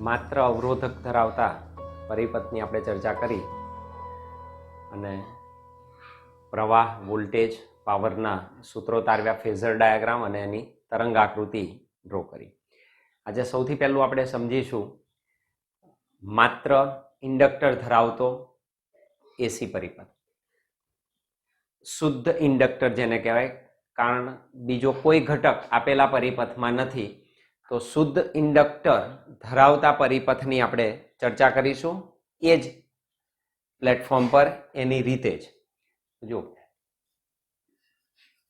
માત્ર અવરોધક ધરાવતા પરિપથની આપણે ચર્ચા કરી અને પ્રવાહ, વોલ્ટેજ, પાવરના સૂત્રો તારવ્યા, ફેઝર ડાયાગ્રામ અને એની તરંગ આકૃતિ ડ્રો કરી. આજે સૌથી પહેલું આપણે સમજીશું માત્ર ઇન્ડક્ટર ધરાવતો એસી પરિપથ. શુદ્ધ ઇન્ડક્ટર જેને કહેવાય, કારણ બીજો કોઈ ઘટક આપેલા પરિપથમાં નથી, તો શુદ્ધ ઇન્ડક્ટર ધરાવતા પરિપથની આપણે ચર્ચા કરીશું એ જ પ્લેટફોર્મ પર એની રીતે જ.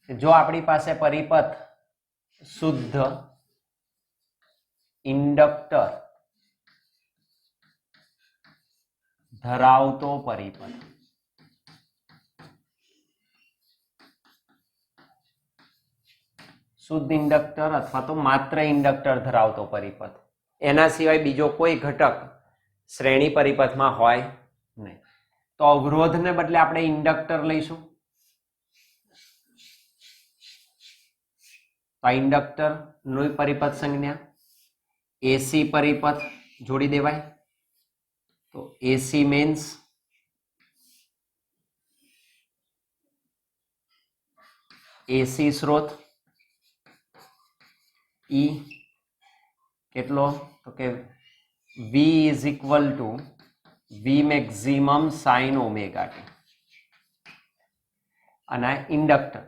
જો આપણી પાસે પરિપથ શુદ્ધ ઇન્ડક્ટર ધરાવતો પરિપથ, શુદ્ધ ઇન્ડક્ટર અથવા તો માત્ર ઇન્ડક્ટર ધરાવતો પરિપથ, એના સિવાય બીજો કોઈ ઘટક શ્રેણી પરિપથમાં હોય નહીં, તો અવરોધને બદલે આપણે ઇન્ડક્ટર લઈશું. તો આ ઇન્ડક્ટર નો પરિપથ સંજ્ઞા એસી પરિપથ જોડી દેવાય. તો એસી મીન્સ એસી સ્ત્રોત, ઈ કેટલો, તો કે V is equal two V maximum sine omega T. અને ઇન્ડક્ટર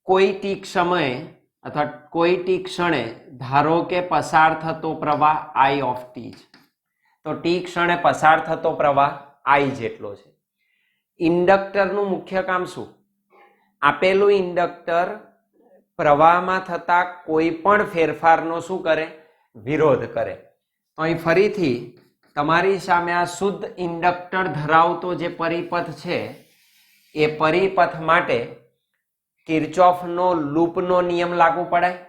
કોઈ ટી સમયે અથવા કોઈ ટી ક્ષણે ધારો કે પસાર થતો પ્રવાહ I ઓફ ટી છે, તો ટી ક્ષણે પસાર થતો પ્રવાહ I જેટલો છે. ઇન્ડક્ટરનું મુખ્ય કામ શું? આપેલું ઇન્ડક્ટર પ્રવાહમાં થતા કોઈ પણ ફેરફારનો શું કરે? વિરોધ કરે. તો અહીં ફરીથી તમારી સામે આ શુદ્ધ ઇન્ડક્ટર ધરાવતો જે પરિપથ છે એ પરિપથ માટે કિર્ચોફનો લૂપનો નિયમ લાગુ પડાય.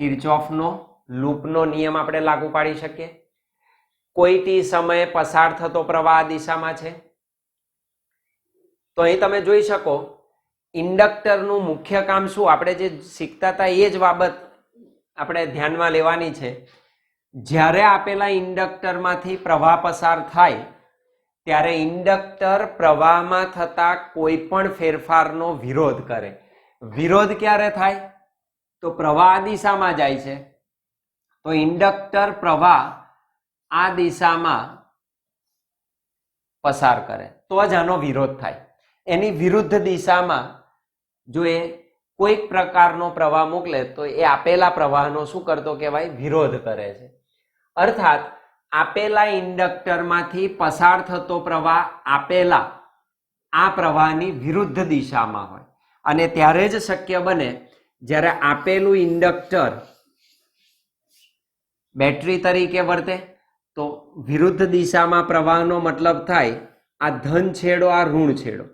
કિર્ચોફનો લૂપનો નિયમ આપણે લાગુ પાડી શકીએ. કોઈ ટી સમયે પસાર થતો પ્રવાહ આ દિશામાં છે, તો અહીં તમે જોઈ શકો ઇન્ડક્ટરનું મુખ્ય કામ શું? આપણે જે શીખતા હતા એ જ બાબત આપણે ધ્યાનમાં લેવાની છે. જ્યારે આપેલા ઇન્ડક્ટરમાંથી પ્રવાહ પસાર થાય ત્યારે ઇન્ડક્ટર પ્રવાહમાં થતા કોઈ પણ ફેરફારનો વિરોધ કરે. વિરોધ ક્યારે થાય? તો પ્રવાહ આ દિશામાં જાય છે, તો ઇન્ડક્ટર પ્રવાહ આ દિશામાં પસાર કરે તો જ આનો વિરોધ થાય. એની વિરુદ્ધ દિશામાં જો એ કોઈક પ્રકારનો પ્રવાહ મોકલે તો એ આપેલા પ્રવાહનો શું કરતો કહેવાય? વિરોધ કરે છે. અર્થાત આપેલા ઇન્ડક્ટરમાંથી પસાર થતો પ્રવાહ આપેલા આ પ્રવાહની વિરુદ્ધ દિશામાં હોય, અને ત્યારે જ શક્ય બને જ્યારે આપેલું ઇન્ડક્ટર બેટરી તરીકે વર્તે. તો વિરુદ્ધ દિશામાં પ્રવાહનો મતલબ થાય આ ધન છેડો, આ ઋણ છેડો.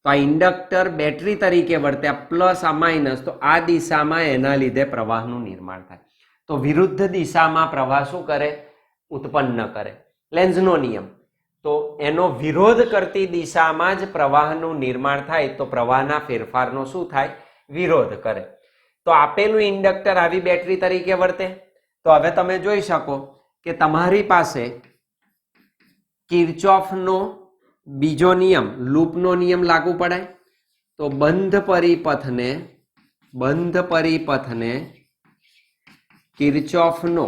તો આ ઇન્ડક્ટર બેટરી તરીકે વર્તે, આ પ્લસ આ માઇનસ, તો આ દિશામાં એના લીધે પ્રવાહનું નિર્માણ થાય. તો વિરુદ્ધ દિશામાં પ્રવાહ શું કરે? ઉત્પન્ન કરે. લેન્ઝનો નિયમ. તો એનો વિરોધ કરતી દિશામાં જ પ્રવાહનું નિર્માણ થાય, તો પ્રવાહના ફેરફારનો શું થાય? વિરોધ કરે. તો આપેલું ઇન્ડક્ટર આવી બેટરી તરીકે વર્તે. તો હવે તમે જોઈ શકો કે તમારી પાસે કિર્ચોફનો બીજો નિયમ, લૂપનો નિયમ લાગુ પડાય. તો બંધ પરિપથને કિર્ચોફનો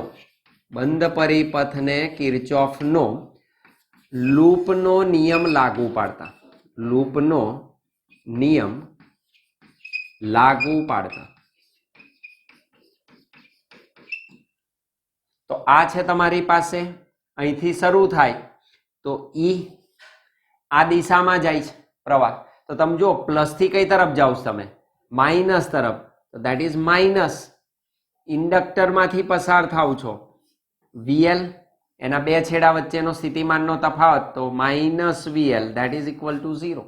લૂપનો નિયમ લાગુ પાડતા, તો આ છે તમારી પાસે. અહીંથી શરૂ થાય તો ઈ આ દિશામાં જાય છે પ્રવાહ. તો તમે જો પ્લસ થી કઈ તરફ જાઓ તમે? માઇનસ તરફ. તો દેટ ઇઝ માઇનસ. ઇન્ડક્ટરમાંથી પસાર થાવ છો. VL એના બે છેડા વચ્ચેનો સ્થિતિમાનનો તફાવત, તો minus VL that is equal two 0.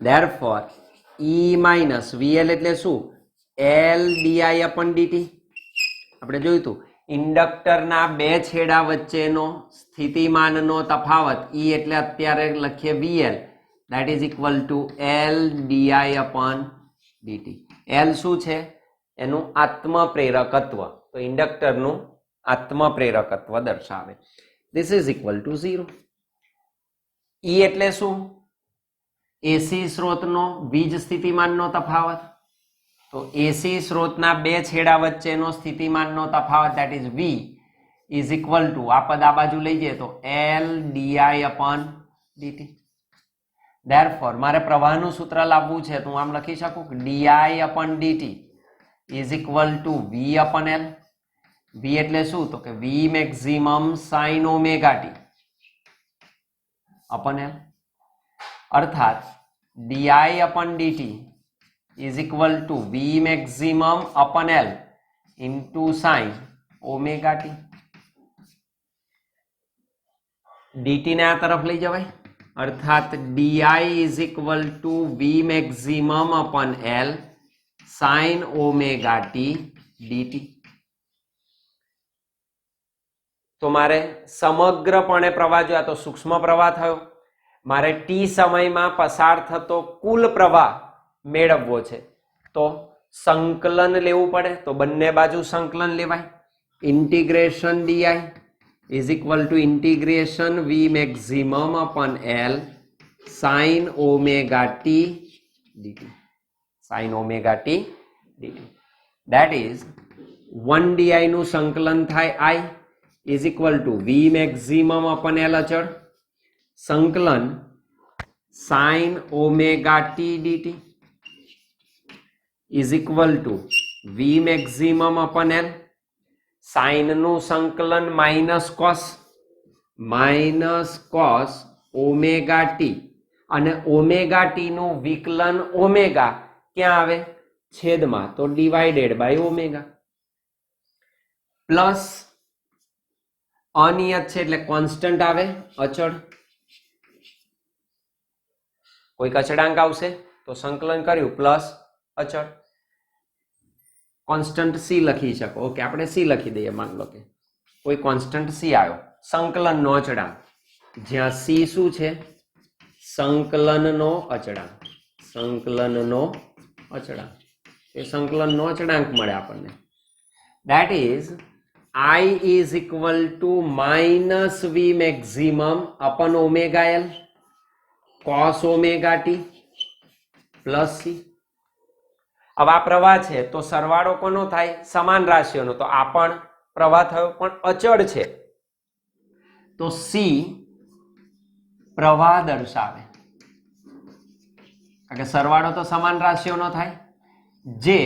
Therefore E minus VL એટલે શું? L di/dt. આપણે જોયું હતું ઇન્ડક્ટરના બે છેડા વચ્ચેનો સ્થિતિમાનનો તફાવત E એટલે અત્યારે લખીએ VL that is equal two L di/dt. L શું છે? એનું આત્મપ્રેરકત્વ. તો ઇન્ડક્ટરનું આત્મપ્રેરકત્વ દર્શાવે. This is equal two 0. ઈ એટલે શું? એસી સ્ત્રોતનો વીજ સ્થિતિમાનનો તફાવત. તો એસી સ્ત્રોતના બે છેડા વચ્ચેનો સ્થિતિમાનનો તફાવત that is V is equal to આ પદ આ બાજુ લઈ જઈએ તો L d I upon d. Therefore મારે પ્રવાહનું સૂત્ર લાવવું છે તો હું આમ લખી શકું કે D I upon D T is equal to V upon L. V એટલે શું? તો કે V maximum sine omega T upon L. अर्थात D upon D T is equal to V maximum upon L into sine omega T. dt ने आ तरफ लई जवाय. अर्थात D is equal to V maximum upon L sine omega T dt. तो मारे समग्रपणे प्रवाह जो तो सूक्ष्म प्रवाह थयो. मारे टी समय में पसार थतो कुल प्रवाह मेळववो छे तो संकलन लेवुं पड़े. तो बंने बाजू संकलन लेवाय. Integration D I is equal to integration V maximum upon L sine omega T D T. Sine omega T D T. That is 1 D नु संकलन थाय I is equal to V maximum upon L अचळ संकलन sine omega T dt is equal to V maximum upon L sine नु संकलन minus cos omega T अने omega T नु विकलन ओमेगा क्या आवे? छेद में तो डिवाइडेड बाय ओमेगा प्लस अनियत छे એટલે કોન્સ્ટન્ટ આવે અચળ. कोई अचळांक आवशे तो संकलन कर्यु प्लस अचळ कॉन्स्टंट सी लखी शको. ओके आपणे सी लखी दईए. मान लो कि कोई कॉन्स्टंट सी आयो संकलन नो अचळांक ज्यां सी शुं छे? संकलन नो अचळांक. संकलन नो अचळांक ए संकलन नो अचळांक मळे आपणने. That is I is equal to minus V maximum upon omega L cos omega t plus C. अब आ प्रवाह है तो सरवाळो कोनो थाय? समान राशिओनो. तो आ पण प्रवाह थयो पण अचळ छे तो C प्रवाह दर्शावे कारण के सरवाळो तो समान राशिओनो थाय जे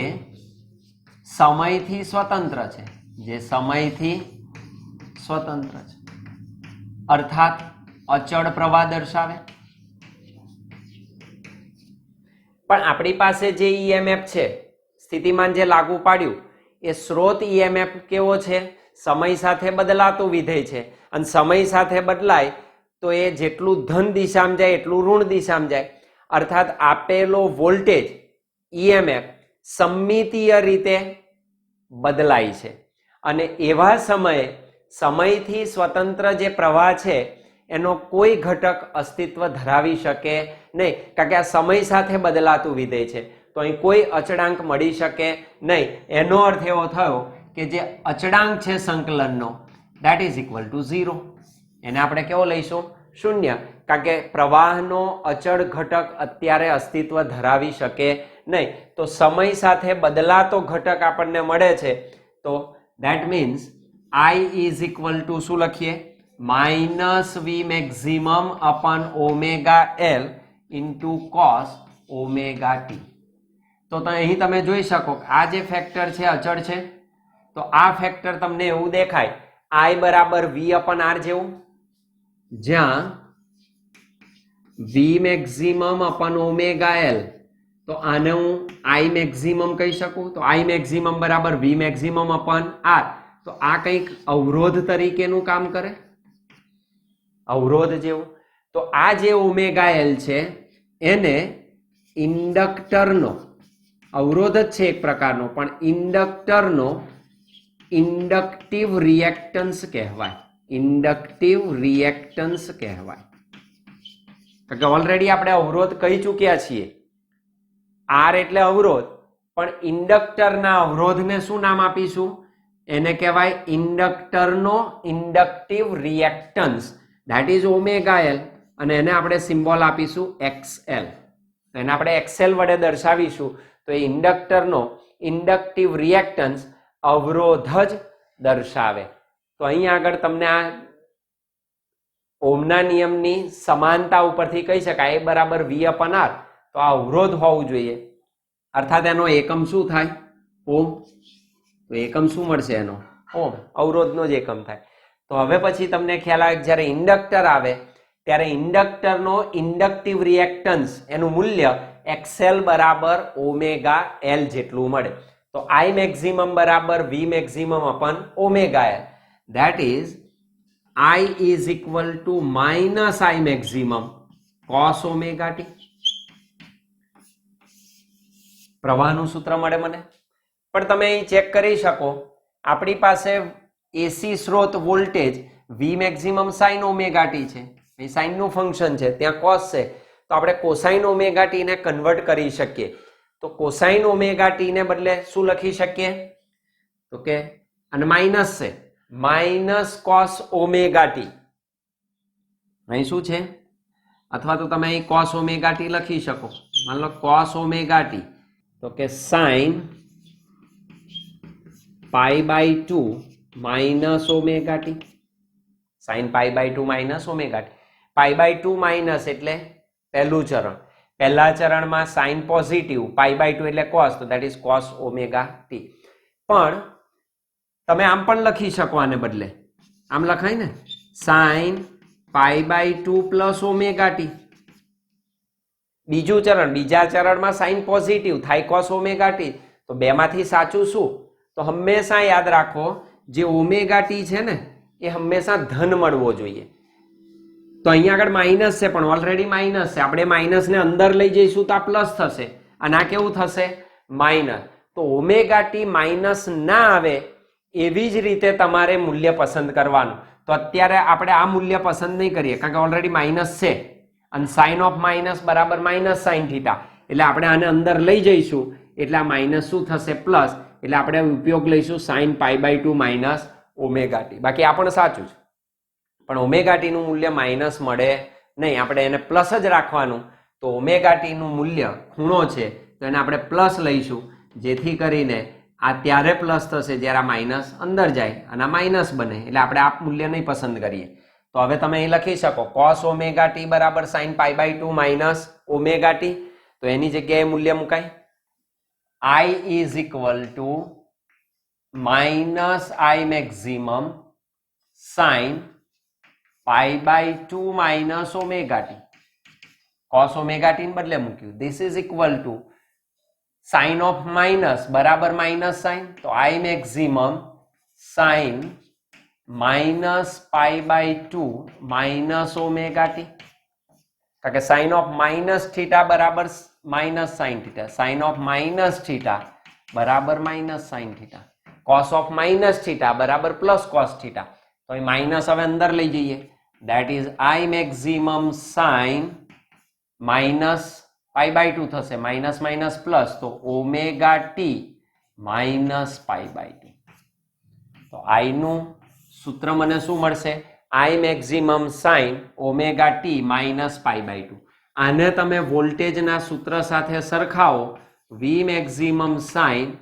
समयथी स्वतंत्र छे. जे समय थी स्वतंत्र है अर्थात अचल प्रवाह दर्शावे. पण आपणी पासे जे ईएमएफ छे स्थितिमान जे लागू पाड्યું ए स्रोत ईएमएफ केवो छे? समय साथे बदलातो विधेय छे अने समय साथे बदलाय तो ए जेटलू धन दिशामां जाय एटलू ऋण दिशामां जाय. अर्थात आपेलो वोल्टेज ईएमएफ सममितीय रीते बदलाय छे અને એવા સમયે સમયથી સ્વતંત્ર જે પ્રવાહ છે એનો કોઈ ઘટક અસ્તિત્વ ધરાવી શકે નહીં કારણ કે આ સમય સાથે બદલાતું વિધેય છે તો અહીં કોઈ અચળાંક મળી શકે નહીં. એનો અર્થ એવો થયો કે જે અચળાંક છે સંકલનનો ધેટ ઇઝ ઇક્વલ ટુ 0. એને આપણે કેવો લઈશું? શૂન્ય. કારણ કે પ્રવાહનો અચળ ઘટક અત્યારે અસ્તિત્વ ધરાવી શકે નહીં. તો સમય સાથે બદલાતો ઘટક આપણને મળે છે તો that means I is equal to શું લખીએ? minus V maximum upon omega L into cos omega t. તો અહીં તમે જોઈ શકો આ જે ફેક્ટર છે અચળ છે તો આ ફેક્ટર તમને એવું દેખાય I બરાબર V upon R જેવું જ્યાં V maximum upon omega L तो आने हूँ आई मैक्सिमम कही सकूँ. तो आई मैक्सिमम बराबर वी मैक्सिमम अपन आर. तो आ कंईक अवरोध तरीकेનું काम करे अवरोध जेवुं. तो आ जे ओमेगा एल छे एने इंडक्टरनो अवरोध ज छे एक प्रकारनो पण इंडक्टरनो इंडक्टिव रिएक्टन्स कहेवाय. इंडक्टिव रिएक्टन्स कहेवाय कारण के ऑलरेडी आपणे अवरोध कही चूक्या छीए. आर एटले अवरोध પણ ઇન્ડક્ટરના અવરોધને શું નામ આપીશું? એને કહેવાય ઇન્ડક્ટરનો inductive reactance, that is omega L, અને એને આપણે સિમ્બોલ આપીશું XL. એને આપણે XL વડે દર્શાવીશું તો એ ઇન્ડક્ટરનો ઇન્ડક્ટિવ રિએક્ટન્સ અવરોધ જ દર્શાવે. તો અહીં આગળ તમને આ ઓમના નિયમની સમાનતા ઉપરથી કહી શકાય A બરાબર V/R. તો આ અવરોધ હોવું જોઈએ, અર્થાત એનો એકમ શું થાય? ઓમ. તો એકમ શું મળશે? એનો ઓમ, અવરોધનો જ એકમ થાય. તો હવે પછી તમને ખ્યાલ આવે જ્યારે ઇન્ડક્ટર આવે ત્યારે ઇન્ડક્ટરનો ઇન્ડક્ટિવ રિએક્ટન્સ એનું મૂલ્ય XL બરાબર ઓમેગા એલ જેટલું મળે. તો I મેક્સિમમ બરાબર V maximum upon omega L, that is I is equal to minus I maximum cos omega t. પ્રવાહનું સૂત્ર મળે મને. પણ તમે અહીં ચેક કરી શકો, આપણી પાસે એસી સ્રોત voltage V maximum sin omega T છે, એ sin નું ફંક્શન છે, ત્યાં cos છે, તો આપણે કોસાઇન ઓમેગા ટી ને કન્વર્ટ કરી શકીએ. તો કોસાઇન ઓમેગા ટી ને બદલે શું લખી શકીએ? તો કે અને માઇનસ છે, માઇનસ કોસ ઓમેગા ટી. અહીં શું છે? અથવા તો તમે અહીં કોસ ઓમેગા ટી લખી શકો. માન લો કોસ ઓમેગા ટી, તો કે sine pi by 2 minus omega T. Sine pi by 2 minus omega t. Pi by 2 minus એટલે પહેલું ચરણ. પહેલા ચરણમાં સાઇન પોઝિટિવ, પાઈ બાય 2 એટલે કોસ, તો that is cos omega T. પણ તમે આમ પણ લખી શકો, આને બદલે આમ લખાય ને, sine pi by 2 plus omega t. બીજું ચરણ, બીજા ચરણમાં સાઇન પોઝિટિવ થાય, કોસ ઓમેગા ટી. તો બેમાંથી સાચું શું? તો હંમેશા યાદ રાખો, જે ઓમેગા ટી છે ને એ હંમેશા ધન મળવો જોઈએ. તો અહીંયા આગળ માઇનસ છે, પણ ઓલરેડી માઇનસ છે, આપણે માઇનસ ને અંદર લઈ જઈશું તો આ પ્લસ થશે, અને આ કેવું થશે? માઇનસ. તો ઓમેગા ટી માઇનસ ના આવે એવી જ રીતે તમારે મૂલ્ય પસંદ કરવાનું. તો અત્યારે આપણે આ મૂલ્ય પસંદ નહીં કરીએ, કારણ કે ઓલરેડી માઇનસ છે, અને સાઇન ઓફ માઇનસ બરાબર માઇનસ સાઇન થીટા, એટલે આપણે આને અંદર લઈ જઈશું, એટલે આ માઇનસ શું થશે? પ્લસ. એટલે આપણે ઉપયોગ લઈશું sine pi by 2 minus omega t. બાકી આ પણ સાચું છે, પણ ઓમેગા ટી નું મૂલ્ય માઇનસ મળે નહીં, આપણે એને પ્લસ જ રાખવાનું. તો ઓમેગા ટી નું મૂલ્ય ખૂણો છે, તો એને આપણે પ્લસ લઈશું, જેથી કરીને આ ત્યારે પ્લસ થશે જ્યારે આ માઇનસ અંદર જાય અને આ માઇનસ બને, એટલે આપણે આ મૂલ્ય નહીં પસંદ કરીએ. તો હવે તમે અહીં લખી શકો કોસ ઓમેગા ટી બરાબર sine pi by 2 minus omega t. તો એની જગ્યાએ મૂલ્ય મુકાય I is equal to minus I maximum sin pi by 2 minus omega t. cos omega t ને બદલે મૂક્યું. This is equal to sin of minus બરાબર minus sin, તો I maximum sin minus pi by 2 minus omega t. કારણ કે sin of minus theta બરાબર minus sine theta, sine of minus theta બરાબર minus sine theta, cos of minus theta બરાબર plus cos theta. તો એ minus હવે અંદર લઈ જઈએ, that is I maximum sine minus pi by 2 થશે, માઇનસ માઇનસ પ્લસ, તો omega T minus pi by 2. તો I નું સૂત્ર મને શું મળશે? I maximum sine omega T minus pi by 2. આને તમે વોલ્ટેજના સૂત્ર સાથે સરખાવો, V maximum sine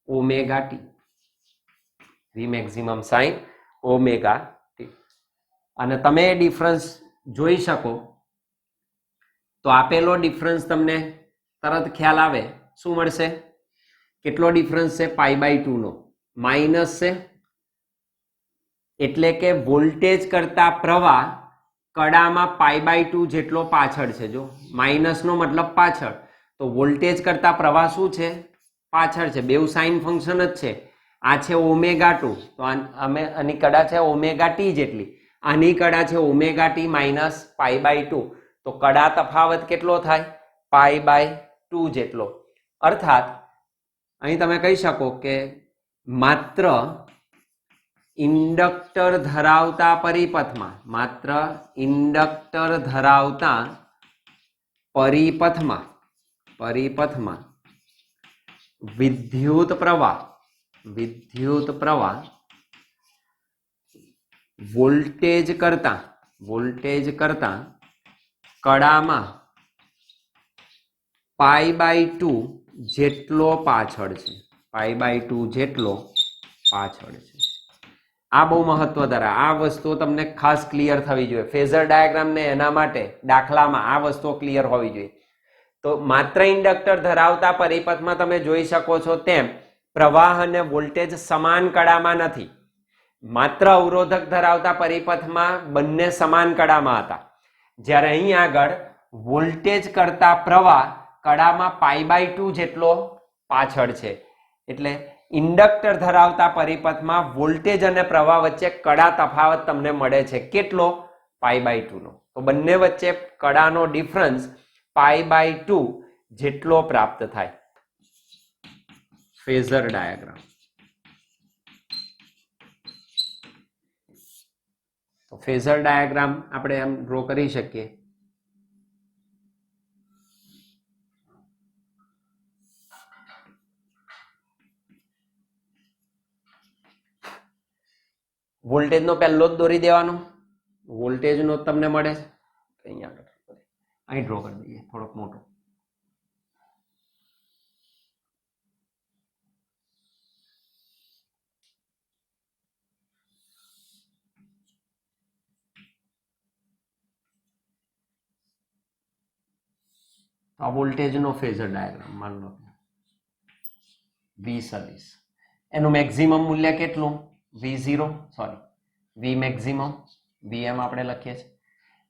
omega T, V maximum sine omega T. અને તમે એ ડિફરન્સ જોઈ શકો. તો આપેલો ડિફરન્સ તમને તરત ખ્યાલ આવે, શું મળશે? કેટલો ડિફરન્સ છે? પાઈ બાય 2 નો, માઇનસ છે, એટલે કે વોલ્ટેજ કરતા પ્રવાહ કડામાં પાઈ બાય 2 જેટલો પાછળ છે. જો માઇનસ નો મતલબ પાછળ, તો વોલ્ટેજ કરતા પ્રવાહ શું છે? પાછળ છે. બેઉ સાઇન ફંક્શન જ છે. આ છે ઓમેગા 2, તો આની કડા છે ઓમેગા ટી જેટલી, આની કડા છે omega T minus pi by 2. તો કડા તફાવત કેટલો થાય? પાઈ બાય 2 જેટલો. અર્થાત અહીં તમે કહી શકો કે માત્ર ઇન્ડક્ટર ધરાવતા પરિપથમાં, માત્ર ઇન્ડક્ટર ધરાવતા પરિપથમાં વિદ્યુત પ્રવાહ વોલ્ટેજ કરતા કડામાં π/2 જેટલો પાછળ છે. π/2 જેટલો પાછળ છે. આ બહુ મહત્વ ધરાવે. આ વસ્તુ તમને ખાસ ક્લિયર થવી જોઈએ. ફેઝર ડાયાગ્રામ ને એના માટે દાખલામાં આ વસ્તુ ક્લિયર હોવી જોઈએ. તો માત્ર ઇન્ડક્ટર ધરાવતા પરિપથમાં તમે જોઈ શકો છો તેમ પ્રવાહ અને વોલ્ટેજ સમાન કડામાં નથી. માત્ર અવરોધક ધરાવતા પરિપથમાં બંને સમાન કડામાં હતા. જ્યારે અહીં આગળ વોલ્ટેજ કરતા પ્રવાહ કડામાં π/2 જેટલો પાછળ છે. એટલે ઇન્ડક્ટર ધરાવતા પરિપથમાં વોલ્ટેજ અને પ્રવાહ વચ્ચે કડા તફાવત તમને મળે છે. કેટલો? π/2 નો. તો બંને વચ્ચે કડાનો ડિફરન્સ π/2 જેટલો પ્રાપ્ત થાય. Phasor diagram. તો ફેઝર ડાયાગ્રામ આપણે એમ ડ્રો કરી શકીએ. વોલ્ટેજ નો પહેલો જ દોરી દેવાનો. વોલ્ટેજ નો તમને મળે છે. અહીં ડ્રો કરી દઈએ થોડોક મોટો. આ વોલ્ટેજ નો ફેઝર ડાયાગ્રામ માન લો V સદિશ. એનું મેક્સિમમ મૂલ્ય કેટલું? V0 sorry V maximum VM આપણે લખીએ છીએ.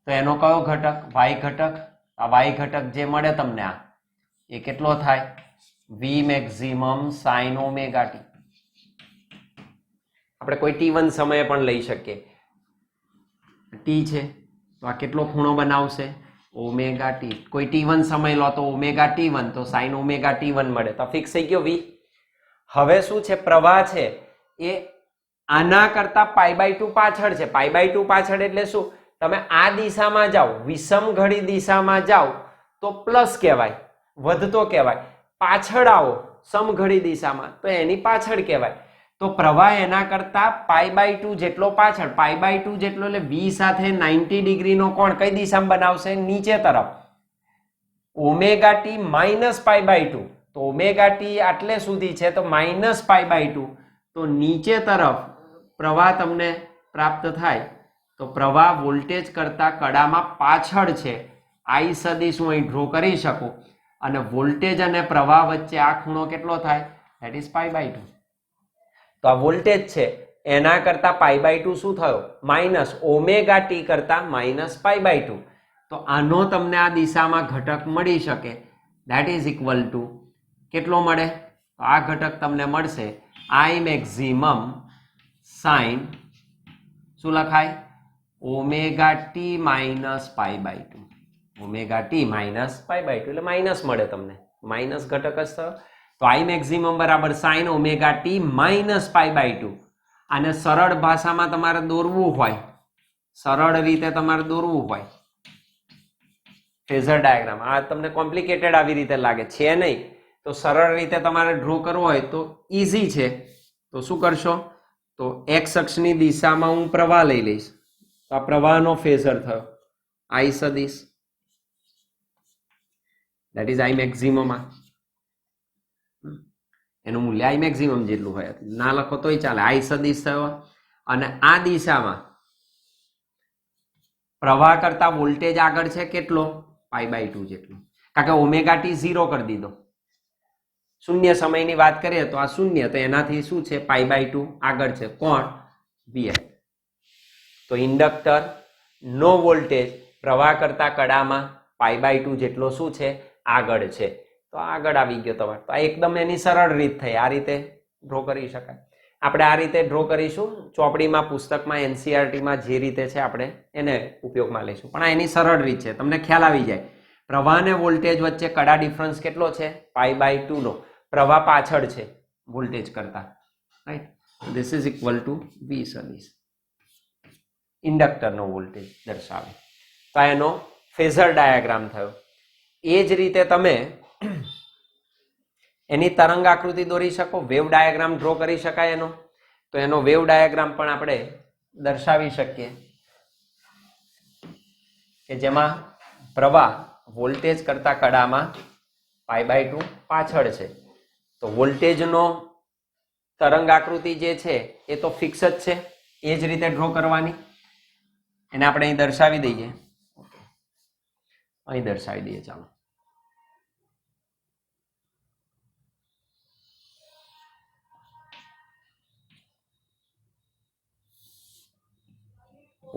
તો એનો કયો ઘટક? y ઘટક. આ y ઘટક જે મળે તમને આ એ કેટલો થાય? V maximum sin omega t. આપણે કોઈ t1 સમયે પણ લઈ શકીએ. t છે તો આ કેટલો ખૂણો બનાવશે? Omega t. કોઈ t1 સમય લો તો ઓમેગા t1 તો sin ઓમેગા t1 મળે. તો ફિક્સ થઈ ગયો v. હવે શું છે? પ્રવાહ છે એ આના કરતા π/2 પાછળ છે. π/2 પાછળ એટલે શું? તમે આ દિશામાં જાઓ, વિષમ ઘડી દિશામાં જાઓ તો પ્લસ કહેવાય, વધતો કહેવાય. પાછળ આવો સમઘડી દિશામાં તો એની પાછળ કહેવાય. તો પ્રવાહ એના કરતા π/2 જેટલો પાછળ. π/2 જેટલો એટલે v સાથે 90 ડિગ્રીનો કોણ કઈ દિશામાં બનાવશે? નીચે તરફ. Omega T minus π/2. તો ઓમેગા ટી આટલે સુધી છે તો માઇનસ π/2. તો નીચે તરફ પ્રવાહ તમને પ્રાપ્ત થાય. તો પ્રવાહ વોલ્ટેજ કરતા કડામાં પાછળ છે. I સદિશ હું અહીં ડ્રો કરી શકું. અને વોલ્ટેજ અને પ્રવાહ વચ્ચે આ ખૂણો કેટલો થાય? That is π/2. તો આ વોલ્ટેજ છે એના કરતા π/2 શું થયો? માઇનસ ઓમેગા ટી કરતા માઇનસ π/2. તો આનો તમને આ દિશામાં ઘટક મળી શકે. ધેટ ઇઝ ઇક્વલ ટુ કેટલો મળે? તો આ ઘટક તમને મળશે I મેક્સિમમ સાઇન શું લખાય? Omega T minus π/2. Omega T minus π/2 એટલે માઇનસ મળે તમને. માઇનસ ઘટક જ થયો. તો I મેક્સિમમ બરાબર સાઇન ઓમેગા ટી માઇનસ π/2. આને સરળ ભાષામાં તમારે દોરવું હોય, સરળ રીતે તમારે દોરવું હોય ફેઝર ડાયાગ્રામ. આ તમને કોમ્પ્લિકેટેડ આવી રીતે લાગે છે નહીં. તો સરળ રીતે તમારે ડ્રો કરવો હોય તો ઈઝી છે. તો શું કરશો? તો એક્સ અક્ષની દિશામાં હું પ્રવાહ લઈ લઈશ. તો આ પ્રવાહનો ફેઝર થયો I સદિશ. That is I maximum. એનું મૂલ્ય I મેક્સિમમ જેટલું હોય. ના લખો તોય ચાલે. I સદિશ થયો. અને આ દિશામાં પ્રવાહ કરતા વોલ્ટેજ આગળ છે કેટલો? π/2 જેટલો. કારણ કે ઓમેગા ટી 0 કરી દીધો. શૂન્ય સમયની વાત કરીએ તો આ શૂન્ય, તો એનાથી શું છે? π/2 આગળ છે. કોણ? VI. તો ઇન્ડક્ટર નો વોલ્ટેજ પ્રવાહ કરતા કડામાં π/2 જેટલો શું છે? આગળ છે. તો આગળ આવી ગયો તમારે. તો આ એકદમ એની સરળ રીત થઈ. આ રીતે ડ્રો કરી શકાય. આપણે આ રીતે ડ્રો કરીશું. ચોપડીમાં, પુસ્તકમાં, NCERT-માં જે રીતે છે આપણે એને ઉપયોગમાં લઈશું. પણ આ એની સરળ રીત છે. તમને ખ્યાલ આવી જાય. પ્રવાહ અને વોલ્ટેજ વચ્ચે કડા ડિફરન્સ કેટલો છે? π/2 નો. પ્રવાહ પાછળ છે વોલ્ટેજ કરતા. Right. This is equal two V સદિશ. ઇન્ડક્ટરનો વોલ્ટેજ દર્શાવે. તો એનો ફેઝર ડાયાગ્રામ થયો. એ જ રીતે તમે એની તરંગ આકૃતિ દોરી શકો, વેવ ડાયાગ્રામ ડ્રો કરી શકાય એનો, તો એનો વેવ ડાયાગ્રામ પણ આપણે દર્શાવી શકીએ કે જેમાં પ્રવાહ વોલ્ટેજ કરતા કડામાં π/2 પાછળ છે, તો વોલ્ટેજનો તરંગ આકૃતિ જે છે એ તો ફિક્સ જ છે, એ જ રીતે ડ્રો કરવાની, એને આપણે અહીં દર્શાવી દઈએ, અહીં દર્શાવી દઈએ. ચાલો,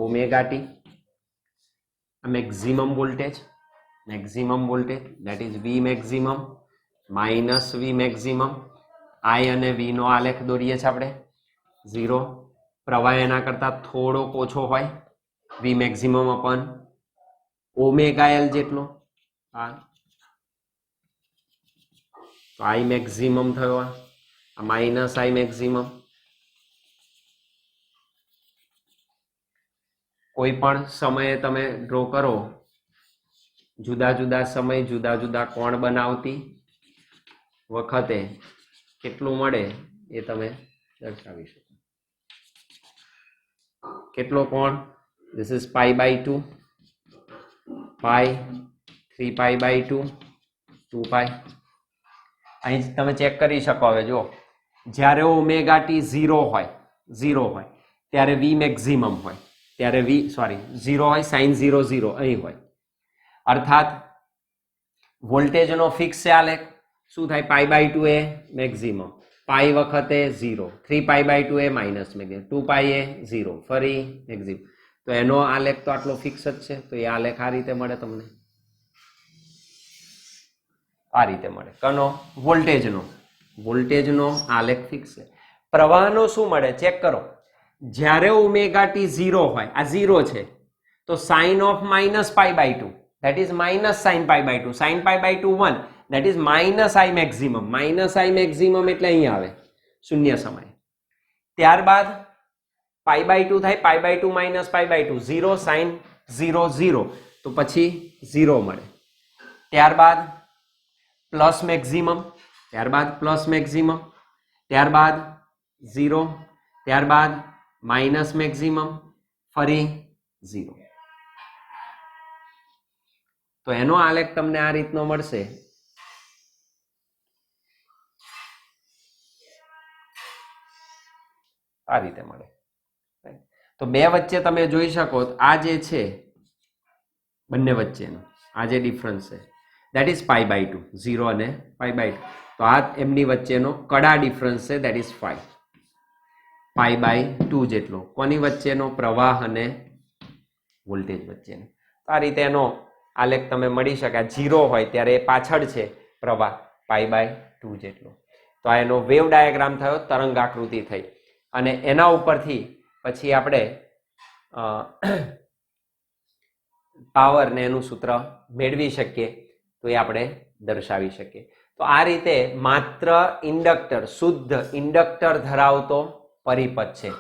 omega T maximum voltage that is V maximum minus V maximum, I અને V નો આલેખ દોરીએ છીએ આપણે. 0 પ્રવાહ એના કરતા થોડોક ઓછો હોય, V maximum અપન ઓમેગા L જેટલો, તો I maximum થયો, આ માઇનસ I maximum. કોઈ પણ સમયે તમે ડ્રો કરો, જુદા જુદા સમય જુદા જુદા કોણ બનાવતી વખતે કેટલું મળે એ તમે દર્શાવી શકો. કેટલો કોણ? This is π/2, પાઈ 3π/2, 2π. અહીં તમે ચેક કરી શકો. હવે જો જ્યારે ઓમેગા ટી 0 હોય ત્યારે V મેક્સિમમ હોય, ત્યારે ઝીરો હોય, સાઇન 0 0 અહીં હોય, અર્થાત વોલ્ટેજનો ફિક્સ છે આલેખ. શું થાય? π/2 એ મેક્સિમમ, પાઈ વખતે 0, 3π/2 એ માઇનસ મેક્સિમમ, 2π એ 0, ફરી મેક્સિમમ. તો એનો આલેખ તો આટલો ફિક્સ જ છે, તો એ આલેખ આ રીતે મળે તમને, આ રીતે મળે. કનો? વોલ્ટેજનો આલેખ ફિક્સ છે. પ્રવાહનો શું મળે? ચેક કરો. જ્યારે ઓમેગા ટી 0 હોય, આ 0 છે, તો sine of minus π/2 that is minus sin π/2, sin π/2 1 that is minus I maximum, minus I maximum એટલે અહીં આવે શૂન્ય સમય. ત્યારબાદ π/2 થાય, π/2 minus π/2 0, sin 0 0, તો પછી 0 મળે. ત્યારબાદ પ્લસ મેક્સિમમ, ત્યારબાદ 0, ત્યારબાદ માઇનસ મેક્સિમમ, ફરી 0. તો એનો આલેખ તમને આ રીતનો મળશે. આ રીતે મળે. તો બે વચ્ચે તમે જોઈ શકો, આ જે છે બંને વચ્ચેનો આ જે ડિફરન્સ છે that is π/2, 0 અને π/2, તો આ એમની વચ્ચેનો કડા ડિફરન્સ છે that is 5, π/2 જેટલો. કોની વચ્ચેનો? પ્રવાહ અને વોલ્ટેજ વચ્ચેનો. આ રીતે એનો આલેખ તમે મળી શકે. 0 હોય ત્યારે એ પાછળ છે પ્રવાહ, π/2 જેટલો. તો આ એનો વેવ ડાયાગ્રામ થયો, તરંગ આકૃતિ થઈ, અને એના ઉપરથી પછી આપણે પાવર ને એનું સૂત્ર મેળવી શકીએ, તો એ આપણે દર્શાવી શકીએ. તો આ રીતે માત્ર ઇન્ડક્ટર, શુદ્ધ ઇન્ડક્ટર ધરાવતો પરિપથ છે.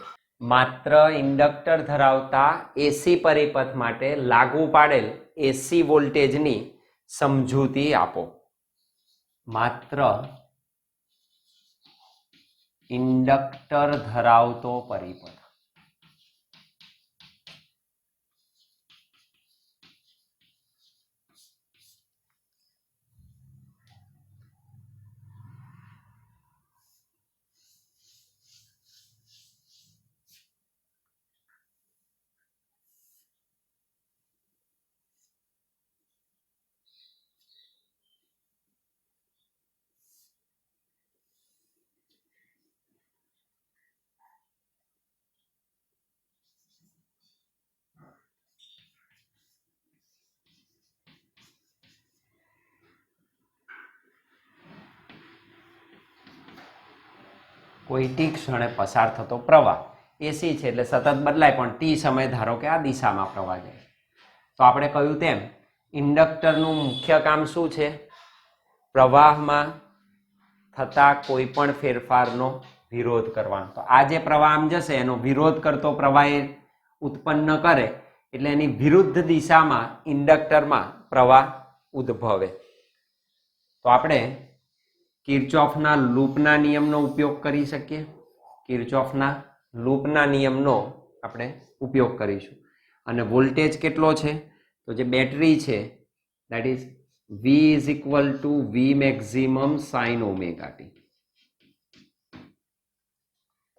માત્ર ઇન્ડક્ટર ધરાવતા એસી પરિપથ માટે લાગુ પાડેલ એસી વોલ્ટેજની સમજૂતી આપો. માત્ર ઇન્ડક્ટર ધરાવતો પરિપથ. કોઈ ટી ક્ષણે પસાર થતો પ્રવાહ, એસી છે એટલે સતત બદલાય, પણ ટી સમય ધારો કે આ દિશામાં પ્રવાહ જાય. તો આપણે કહ્યું તેમ ઇન્ડક્ટરનું મુખ્ય કામ શું છે? પ્રવાહમાં થતા કોઈ પણ ફેરફારનો વિરોધ કરવાનો. તો આ જે પ્રવાહ આમ જશે એનો વિરોધ કરતો પ્રવાહ એ ઉત્પન્ન કરે, એટલે એની વિરુદ્ધ દિશામાં ઇન્ડક્ટરમાં પ્રવાહ ઉદ્ભવે. તો આપણે કિર્ચોફના લૂપના નિયમનો ઉપયોગ કરી શકીએ. કિર્ચોફના લૂપના નિયમનો આપણે ઉપયોગ કરીશું. અને વોલ્ટેજ કેટલો છે? તો જે બેટરી છે that is V is equal two V maximum sine omega t.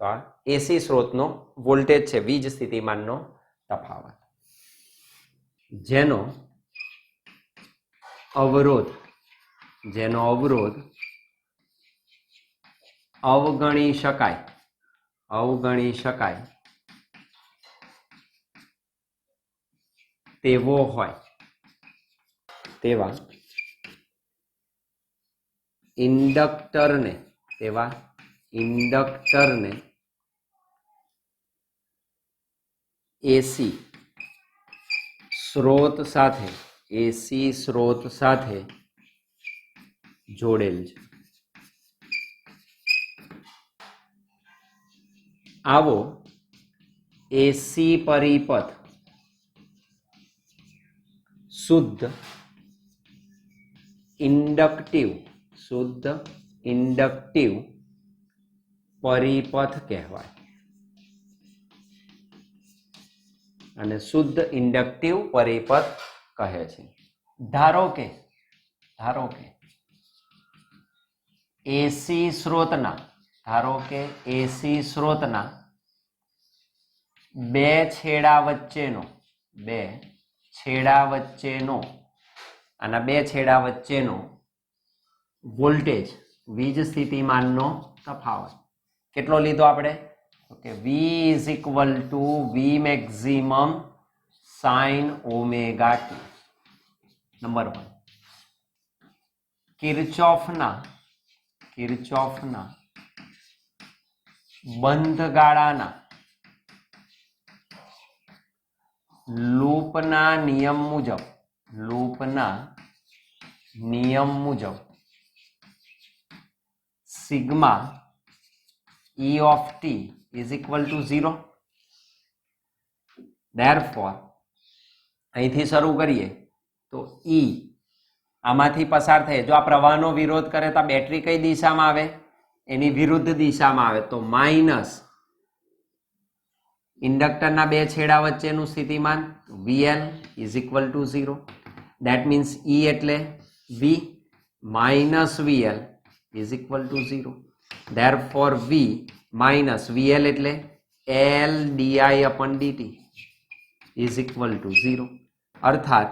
તો આ એસી સ્ત્રોતનો વોલ્ટેજ છે, વીજ સ્થિતિમાનનો તફાવત, જેનો અવરોધ અવગણી શકાય તેવો હોય તેવા ઇન્ડક્ટરને એસી સ્રોત સાથે જોડેલ છે. આવો એસી પરિપથ શુદ્ધ ઇન્ડક્ટિવ પરિપથ કહેવાય. અને શુદ્ધ ઇન્ડક્ટિવ પરિપથ કહે છે. ધારો કે એસી સ્રોતના બે છેડા વચ્ચેનો વોલ્ટેજ વીજ સ્થિતિમાનનો તફાવત કેટલો લીધો આપણે? કે V is equal two V maximum sine omega T. Number 1, કિર્ચોફના બંધ ગાળાના લૂપના નિયમ મુજબ sigma E of t is equal to 0. Therefore, અહીંથી શરૂ કરીએ તો E આમાંથી પસાર થાય. જો આ પ્રવાહનો વિરોધ કરે તો બેટરી કઈ દિશામાં આવે? એની વિરુદ્ધ દિશામાં આવે. તો માઇનસ ઇન્ડક્ટરના બે છેડા વચ્ચેનું સ્થિતિમાન VL is equal to 0. That means E એટલે V minus VL is equal to 0. Therefore V minus VL એટલે L di upon dt is equal to 0. અર્થાત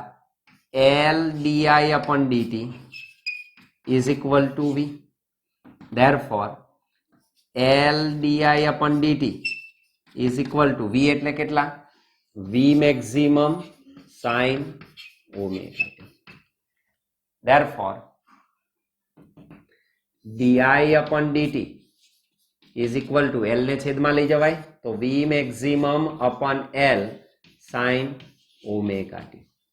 L di upon dt is equal to V. Therefore L di upon dt is equal to V એટલે કેટલા? V maximum sin omega t. Therefore di upon dt is equal to L ને છેદમાં લઈ જવાય તો V maximum upon L sin omega t.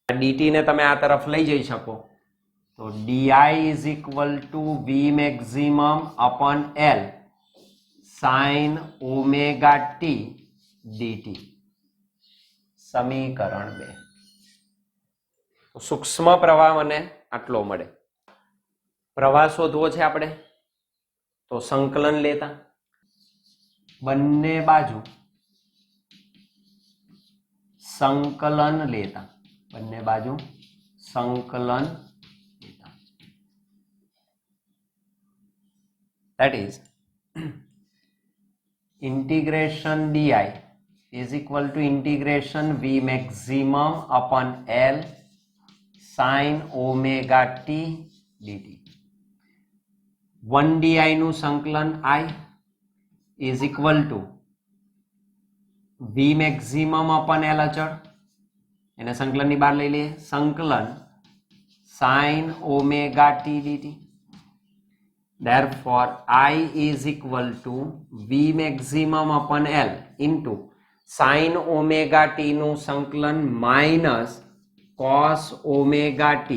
dt ને તમે આ તરફ લઈ જઈ શકો તો di is equal to V maximum upon L sin omega t dt. સમીકરણ 2. સૂક્ષ્મ પ્રવાહ મને આટલો મળે. પ્રવાહ શોધવો છે આપણે તો સંકલન લેતા બંને બાજુ સંકલન લેતા that is integration di is equal to integration V maximum upon L sin omega t dt. 1 di નું સંકલન I is equal to V maximum upon L અચળ, એને સંકલનની બહાર લઈ લઈએ, સંકલન sin omega t dt. Therefore I is equal to V maximum upon L into sin omega t નું સંકલન minus cos omega t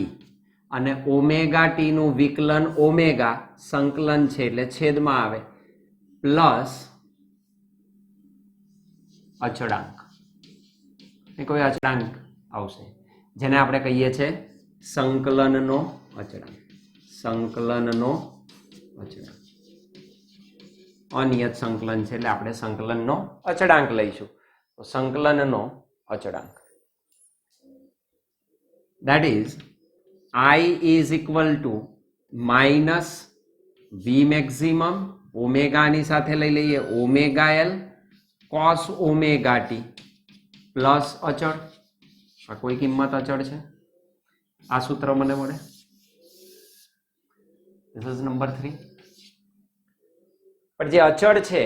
અને omega t નું વિકલન omega સંકલન છે એટલે છેદમાં આવે પ્લસ અચળાંક. કોઈ અચળાંક આવશે જેને આપણે કહીએ છીએ સંકલનનો અચળાંક. અનિયત સંકલન છે એટલે આપણે સંકલનનો અચળાંક લઈશું. તો સંકલનનો અચળાંક that is I is equal to minus v maximum omega ની સાથે લઈ લઈએ omega L cos omega T plus અચળ. આ કોઈ કિંમત અચળ છે, આ સૂત્ર મને મળે. This is number 3. પણ જે અચળ છે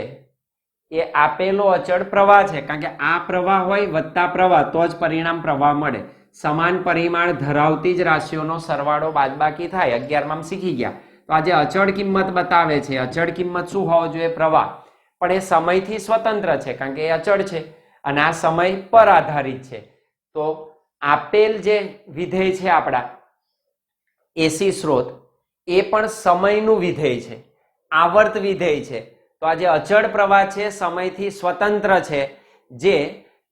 એ આપેલો અચળ પ્રવાહ છે, કારણ કે આ પ્રવાહ હોય વત્તા પ્રવાહ તો જ પરિણામ પ્રવાહ મળે. સમાન પરિમાણ ધરાવતી જ રાશિઓનો સરવાળો બાદબાકી થાય. 11માં શીખી ગયા. તો આ જે અચળ કિંમત બતાવે છે, અચળ કિંમત શું હોવો જોઈએ? પ્રવાહ. પણ એ સમયથી સ્વતંત્ર છે, કારણ કે એ અચળ છે અને આ સમય પર આધારિત છે. તો આપેલ જે વિધેય છે આપણા એસી સ્ત્રોત એ પણ સમયનું વિધેય છે, આવર્ત વિધેય છે. તો આ જે અચળ પ્રવાહ છે સમયથી સ્વતંત્ર છે, જે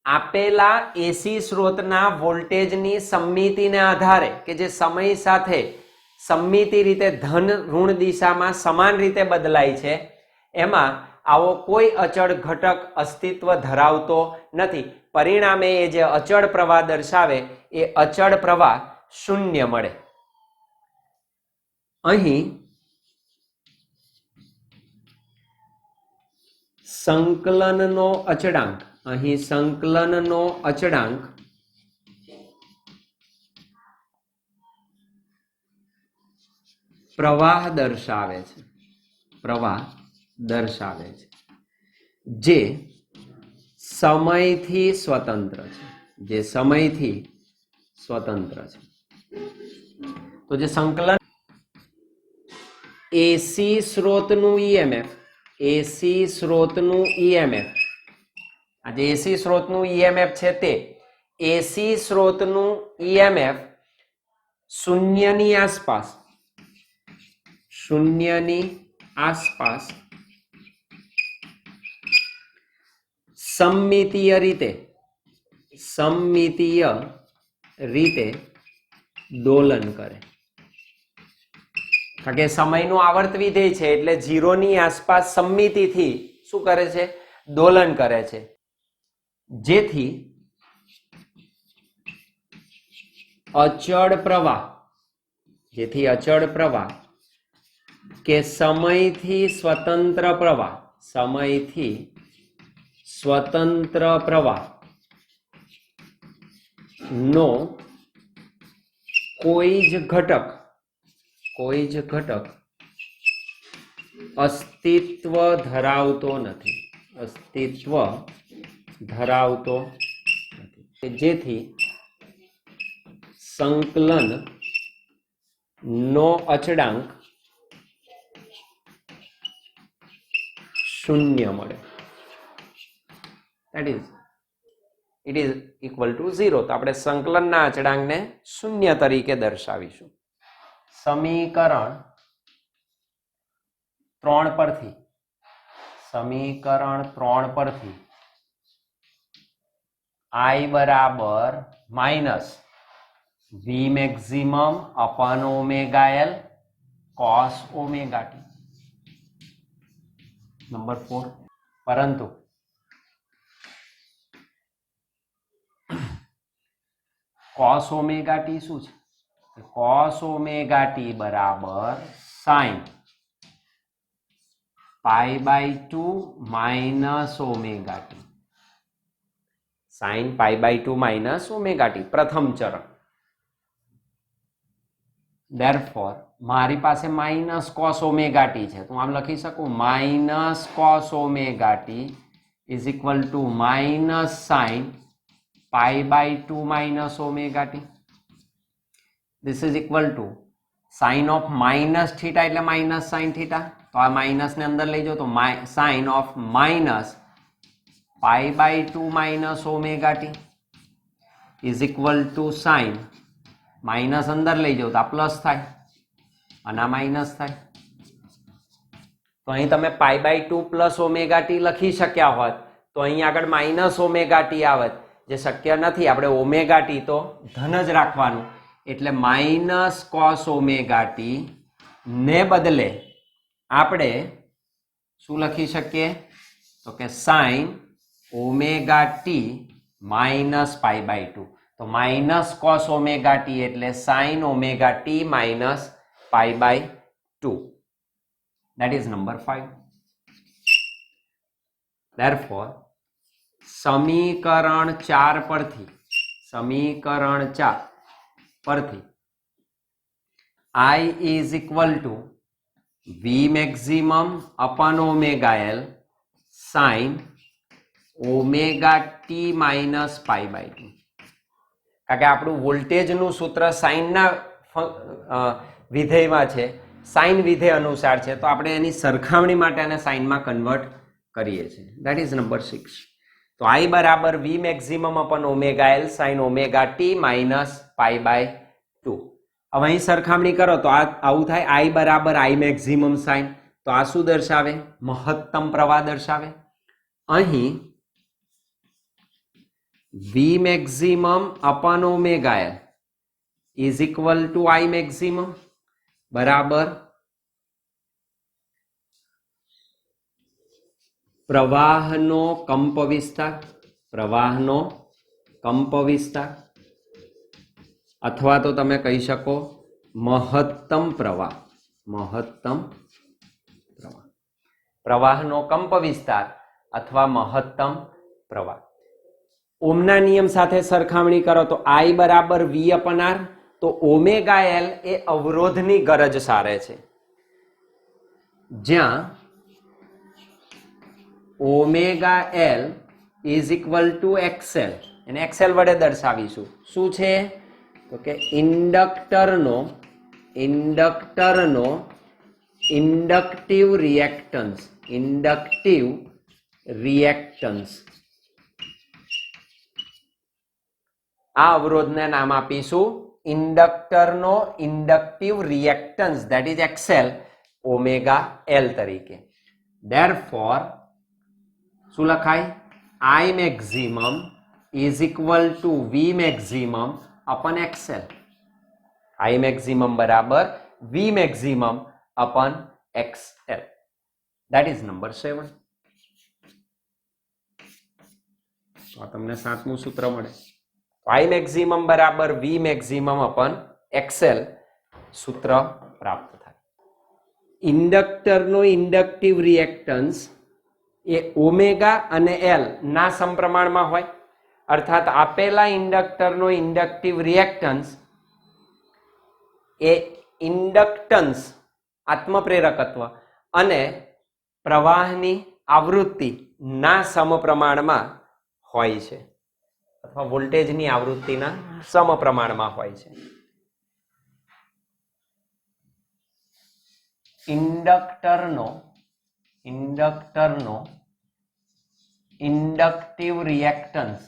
આપેલા એસી સ્ત્રોતના વોલ્ટેજની સમમિતિને આધારે કે જે સમય સાથે સમમિતિ રીતે ધન ઋણ દિશામાં સમાન રીતે બદલાય છે, એમાં આવો કોઈ અચળ ઘટક અસ્તિત્વ ધરાવતો નથી. પરિણામે એ જે અચળ પ્રવાહ દર્શાવે એ અચળ પ્રવાહ શૂન્ય મળે. અહીં સંકલનનો અચળાંક, અહીં સંકલનનો અચળાંક પ્રવાહ દર્શાવે છે, પ્રવાહ દર્શાવે છે જે સમયથી સ્વતંત્ર છે, જે સમયથી સ્વતંત્ર છે. તો જે સંકલન એસી સ્ત્રોતનું ઈએમએફ, એસી સ્ત્રોતનું ઈએમએફ, આ જે એસી સ્ત્રોતનું ઈએમએફ છે તે એસી સ્ત્રોતનું ઈએમએફ શૂન્યની આસપાસ, શૂન્યની આસપાસ સમમિતીય રીતે, સમમિતીય રીતે દોલન કરે. કારણ કે સમયનું આવર્ત વિધેય છે એટલે 0 ની આસપાસ સમમિતિથી શું કરે છે? દોલન કરે છે. જેથી અચળ પ્રવાહ, જેથી અચળ પ્રવાહ કે સમયથી સ્વતંત્ર પ્રવાહ, સમયથી સ્વતંત્ર પ્રવાહ નો કોઈ જ ઘટક, કોઈ જ ઘટક અસ્તિત્વ ધરાવતો નથી, અસ્તિત્વ ધરાવતો નથી. જેથી સંકલન નો અચળાંક શૂન્ય મળે. That is, it is equal to 0. તો આપણે સંકલનના અચળાંકને શૂન્ય તરીકે દર્શાવીશું. સમીકરણ 3 પરથી, સમીકરણ 3 પરથી I બરાબર minus V maximum upon omega L cos omega T. Number 4. પરંતુ cos ઓમેગા ટી શું છે? cos ઓમેગા ટી બરાબર sin π/2 minus omega T, sin π/2 minus omega T પ્રથમ ચરણ. Therefore મારી પાસે માઇનસ cos ઓમેગા ટી છે, તો આમ લખી શકું minus cos omega T is equal to minus sin π/2 minus omega T. This is equal to sin of minus theta એટલે માઇનસ sin થીટા, તો આ માઇનસ ને અંદર લઈ જાઓ તો sin of minus π/2 minus omega T is equal to sin, minus અંદર લઈ જાઓ તો આ પ્લસ થાય અને આ માઇનસ થાય. તો અહીં તમે π/2 પ્લસ ઓમેગા ટી લખી શક્યા હોત તો અહીં આગળ માઇનસ ઓમેગા ટી આવત, જે શક્ય નથી. આપણે ઓમેગા ટી તો ધન જ રાખવાનું, એટલે માઇનસ કોસ ઓમેગા ટી ને બદલે આપણે શું લખી શકીએ તો કે sin omega T minus pi by 2. તો માઇનસ કોસ ઓમેગા ટી એટલે sin omega T minus pi by 2. That is number 5. Therefore, સમીકરણ 4 પરથી I is equal to V maximum upon omega L sin omega t minus pi by 2. કારણ કે આપણું વોલ્ટેજનું સૂત્ર સાઇનના વિધેયમાં છે, સાઇન વિધેય અનુસાર છે, તો આપણે એની સરખામણી માટે એને સાઇનમાં કન્વર્ટ કરીએ છીએ. That is number 6. તો I બરાબર V maximum upon omega L sin omega t minus pi by 2. હવે અહીં સરખામણી કરો તો આવું થાય. I બરાબર I maximum sin, તો આ શું દર્શાવે? મહત્તમ પ્રવાહ દર્શાવે. અહીં V maximum upon omega L is equal to I maximum બરાબર પ્રવાહનો કંપ વિસ્તાર અથવા તો તમે કહી શકો મહત્તમ પ્રવાહ. પ્રવાહનો કંપ વિસ્તાર અથવા મહત્તમ પ્રવાહ. ઓમના નિયમ સાથે સરખામણી કરો તો I બરાબર V અપન R, તો ઓમેગા L એ અવરોધની ગરજ સારે છે, જ્યાં omega L is equal two XL. એને XL વડે દર્શાવીશું. શું છે તો કે ઇન્ડક્ટરનો ઇન્ડક્ટિવ રિએક્ટન્સ. આ અવરોધને નામ આપીશું ઇન્ડક્ટરનો inductive reactance, that is XL, omega L તરીકે. Therefore, શું લખાય? I maximum is equal to V maximum upon XL. I maximum બરાબર V maximum upon XL. That is number 7. તો તમને સાતમું સૂત્ર મળે. I maximum બરાબર V maximum upon XL સૂત્ર પ્રાપ્ત થાય. ઇન્ડક્ટરનો ઇન્ડક્ટિવ રિએક્ટન્સ એ ઓમેગા અને L ના સમપ્રમાણમાં હોય, અર્થાત આપેલા ઇન્ડક્ટરનો ઇન્ડક્ટિવ રિએક્ટન્સ એ ઇન્ડક્ટન્સ આત્મપ્રેરકત્વ અને પ્રવાહની આવૃત્તિ ના સમપ્રમાણમાં હોય છે, અથવા વોલ્ટેજની આવૃત્તિના સમપ્રમાણમાં હોય છે. ઇન્ડક્ટરનો inductive reactance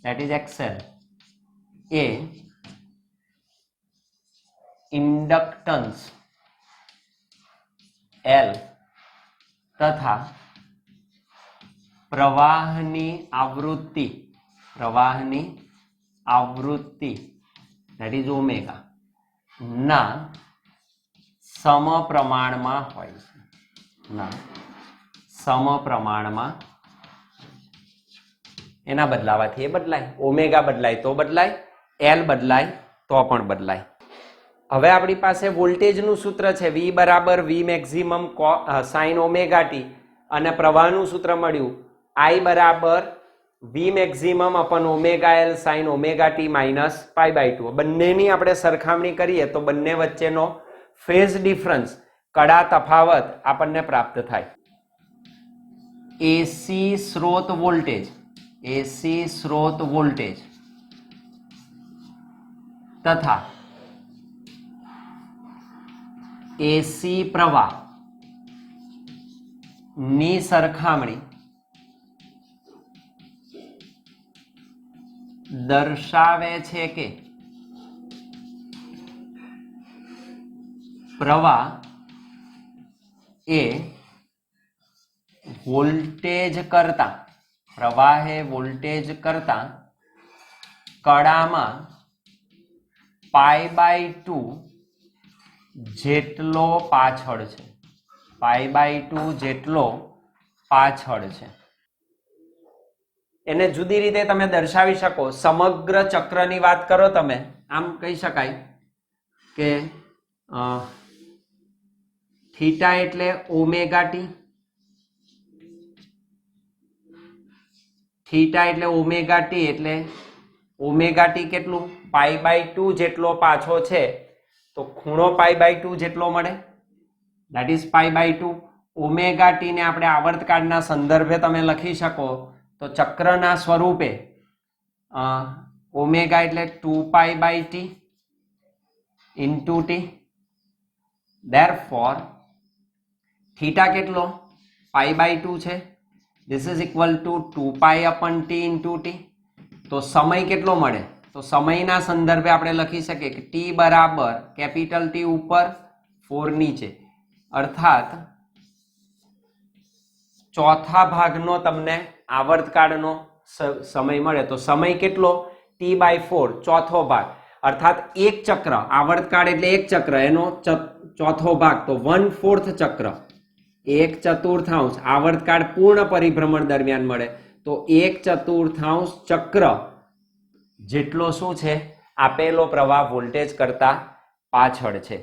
that is XL એ ઇન્ડક્ટન્સ L તથા પ્રવાહની આવૃત્તિ that is ઓમેગા ના સમપ્રમાણમાં હોય છે. એના બદલાવાથી એ બદલાય. ઓમેગા બદલાય તો બદલાય, L બદલાય તો પણ બદલાય. હવે આપણી પાસે વોલ્ટેજનું સૂત્ર છે V બરાબર V maximum sine omega T, અને પ્રવાહનું સૂત્ર મળ્યું I બરાબર V maximum upon omega L sine omega T minus pi by 2. બંનેની આપણે સરખામણી કરીએ તો બંને વચ્ચેનો ફેઝ ડિફરન્સ, કડા તફાવત આપણને પ્રાપ્ત થાય. એસી સ્રોત વોલ્ટેજ તથા એસી પ્રવાહ ની સરખામણી દર્શાવે છે કે પ્રવાહ એ વોલ્ટેજ કરતા કડામાં π/2 જેટલો પાછળ છે, π/2 જેટલો પાછળ છે. એને જુદી રીતે તમે દર્શાવી શકો. સમગ્ર ચક્રની વાત કરો તમે, આમ કહી શકાય કે થીટા એટલે ઓમેગા ટી, થીટા એટલે ઓમેગા ટી, એટલે ઓમેગા ટી કેટલું? π/2 જેટલો પાછો છે, તો ખૂણો π/2 જેટલો મળે, દેટ ઇઝ π/2. ઓમેગા ટી ને આપણે આવર્તકાળના સંદર્ભે તમે લખી શકો તો ચક્રના સ્વરૂપે ઓમેગા એટલે 2π/t into T. Therefore theta કેટલો? π/2 છે. This is equal to 2π/t into t. તો સમય કેટલો મળે? તો સમયના સંદર્ભે આપણે લખી શકીએ કે t બરાબર કેપિટલ T ઉપર 4 નીચે, અર્થાત ચોથા ભાગનો તમને આવર્તકાળનો સમય મળે. તો સમય કેટલો? t/4, ચોથો ભાગ, અર્થાત એક ચક્ર, આવર્તકાળ એટલે એક ચક્ર, એનો ચોથો ભાગ, તો 1/4 ચક્ર, 1/4 આવર્તકાળ પૂર્ણ પરિભ્રમણ દરમિયાન મળે. તો 1/4 ચક્ર જેટલો શું છે? આપેલો પ્રવાહ વોલ્ટેજ કરતા પાછળ છે.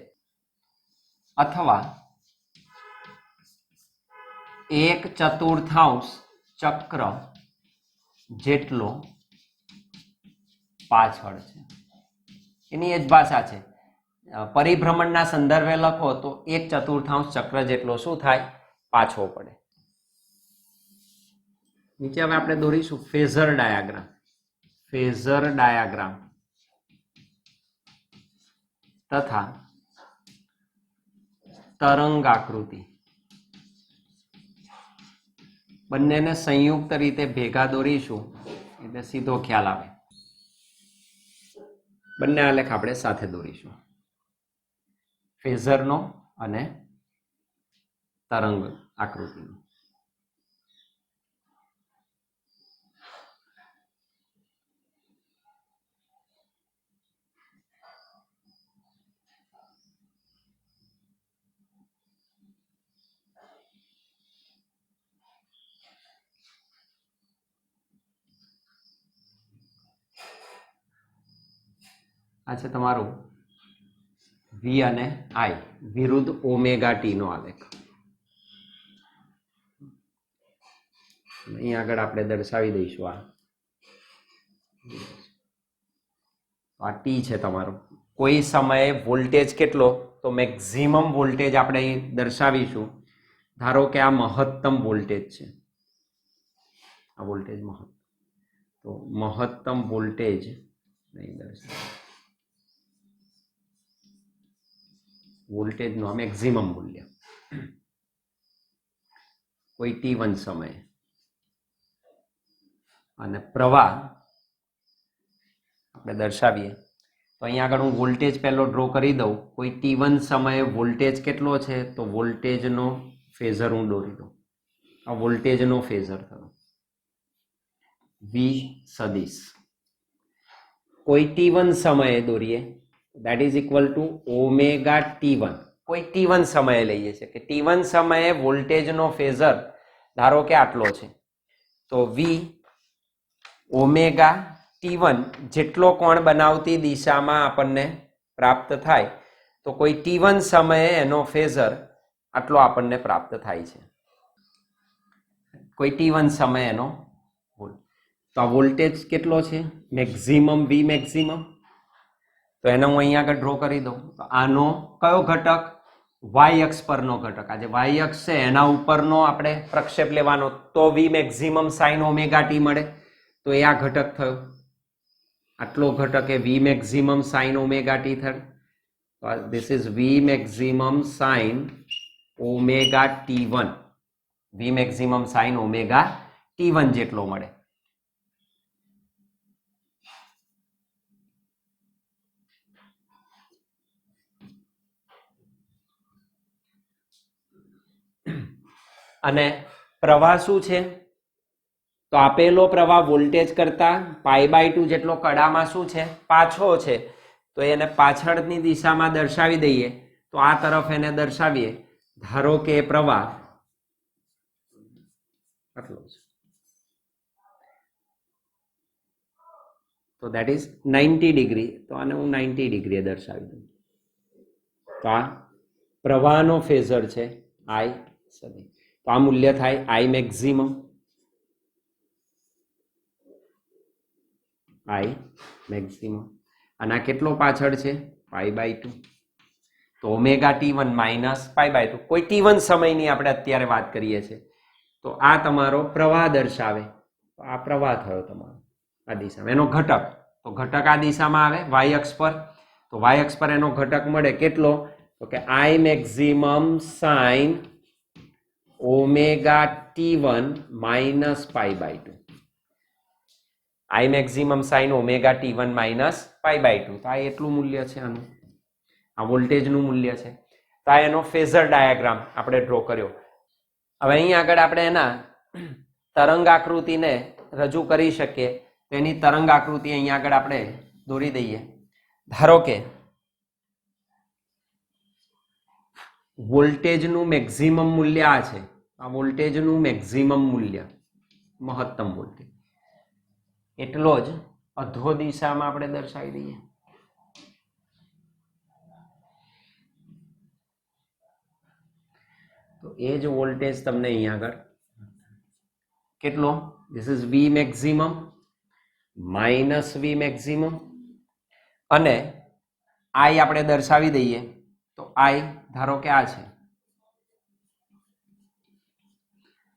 અથવા 1/4 ચક્ર જેટલો પાછળ છે. એની એ જ ભાષા છે. પરિભ્રમણના સંદર્ભે લખો તો 1/4 ચક્ર જેટલો શું થાય? પાછો પડે. નીચે હવે આપણે દોરીશું ફેઝર ડાયાગ્રામ. ફેઝર ડાયાગ્રામ તથા તરંગ આકૃતિ બંનેને સંયુક્ત રીતે ભેગા દોરીશું એટલે સીધો ખ્યાલ આવે. બંને આલેખ આપણે સાથે દોરીશું, ફેઝરનો અને તરંગ આકૃતિનો. આ છે તમારું વી અને આઈ વિરુદ્ધ ઓમેગા ટી નો આલેખ. અહીં આગળ આપણે દર્શાવી દઈશું. આ ટી છે તમારો. કોઈ સમયે વોલ્ટેજ કેટલો? તો મેક્સિમમ વોલ્ટેજ આપણે અહીં દર્શાવીશું. ધારો કે આ મહત્તમ વોલ્ટેજ છે, આ વોલ્ટેજ મહત્તમ, તો મહત્તમ વોલ્ટેજ નહીં દર્શાવે, વોલ્ટેજનું મેક્સિમમ મૂલ્ય કોઈ t1 સમયે, અને પ્રવાહ આપણે દર્શાવીએ તો અહીંયા આગળ હું વોલ્ટેજ પહેલો ડ્રો કરી દઉં. કોઈ t1 સમયે વોલ્ટેજ કેટલો છે? તો વોલ્ટેજનો ફેઝર હું દોરી દઉં. આ વોલ્ટેજનો ફેઝર થયો વી સદિશ. કોઈ t1 સમયે દોરીએ, that is equal to omega t1. કોઈ t1 સમયે લઈએ છે કે t1 સમયે વોલ્ટેજનો ફેઝર ધારો કે આટલો છે, તો વી ઓમેગા t1 જેટલો કોણ બનાવતી દિશામાં આપણને પ્રાપ્ત થાય, તો કોઈ t1 સમયે એનો ફેઝર આટલો આપણને પ્રાપ્ત થાય છે. કોઈ t1 સમયે એનો, તો આ વોલ્ટેજ કેટલો છે? Maximum V maximum. તો એને હું અહીંયા આગળ ડ્રો કરી દઉં. તો આનો કયો ઘટક? વાય અક્ષ પરનો ઘટક. આ જે વાય અક્ષ છે એના ઉપરનો આપણે પ્રક્ષેપ લેવાનો, તો V maximum sine omega t મળે. તો એ આ ઘટક થયો, આટલો ઘટક એ V maximum sine omega t થયો. This is V maximum sine omega t1. V maximum sine omega t1 જેટલો મળે. અને પ્રવાહ શું છે? તો આપેલો પ્રવાહ વોલ્ટેજ કરતા π/2 જેટલો કડામાં શું છે? પાછો છે. તો એને પાછળની દિશામાં દર્શાવી દઈએ તો આ તરફ એને દર્શાવીએ. ધારો કે પ્રવાહ આટલો છે, તો દેટ ઇઝ 90 ડિગ્રી. તો આને હું 90 ડિગ્રીએ દર્શાવી દઉં. તો આ પ્રવાહનો ફેઝર છે આઈ સદી. તો આ મૂલ્ય થાય આઈ મેક્સિમમ, આઈ મેક્સિમમ. અને આ કેટલો પાછળ છે? π/2. તો ઓમેગા T1 માઇનસ π/2. કોઈ T1 સમયની આપણે અત્યારે વાત કરીએ છીએ. તો આ તમારો પ્રવાહ દર્શાવે. તો આ પ્રવાહ થયો તમારો આ દિશામાં. એનો ઘટક, તો ઘટક આ દિશામાં આવે વાય અક્ષ પર. તો વાય અક્ષ પર એનો ઘટક મળે કેટલો? તો કે I maximum sine omega T1 minus π/2. I maximum sine omega T1 minus π/2. તો આ એટલું મૂલ્ય છે આનું. આ વોલ્ટેજનું મૂલ્ય છે. તો આ એનો ફેઝર ડાયાગ્રામ આપણે ડ્રો કર્યો. હવે અહીં આગળ આપણે એના તરંગ આકૃતિને રજૂ કરી શકીએ. તેની તરંગ આકૃતિ અહીં આગળ આપણે દોરી દઈએ. ધારો કે વોલ્ટેજનું મેક્સિમમ મૂલ્ય આ છે. આ વોલ્ટેજનું મેક્સિમમ મૂલ્ય, મહત્તમ વોલ્ટેજ, એટલો જ અધો દિશામાં આપણે દર્શાવી દઈએ. તો એ જ વોલ્ટેજ તમને અહીં આગળ કેટલો? This is V maximum minus V maximum. અને આઈ આપણે દર્શાવી દઈએ. તો આઈ ધારો કે આ છે,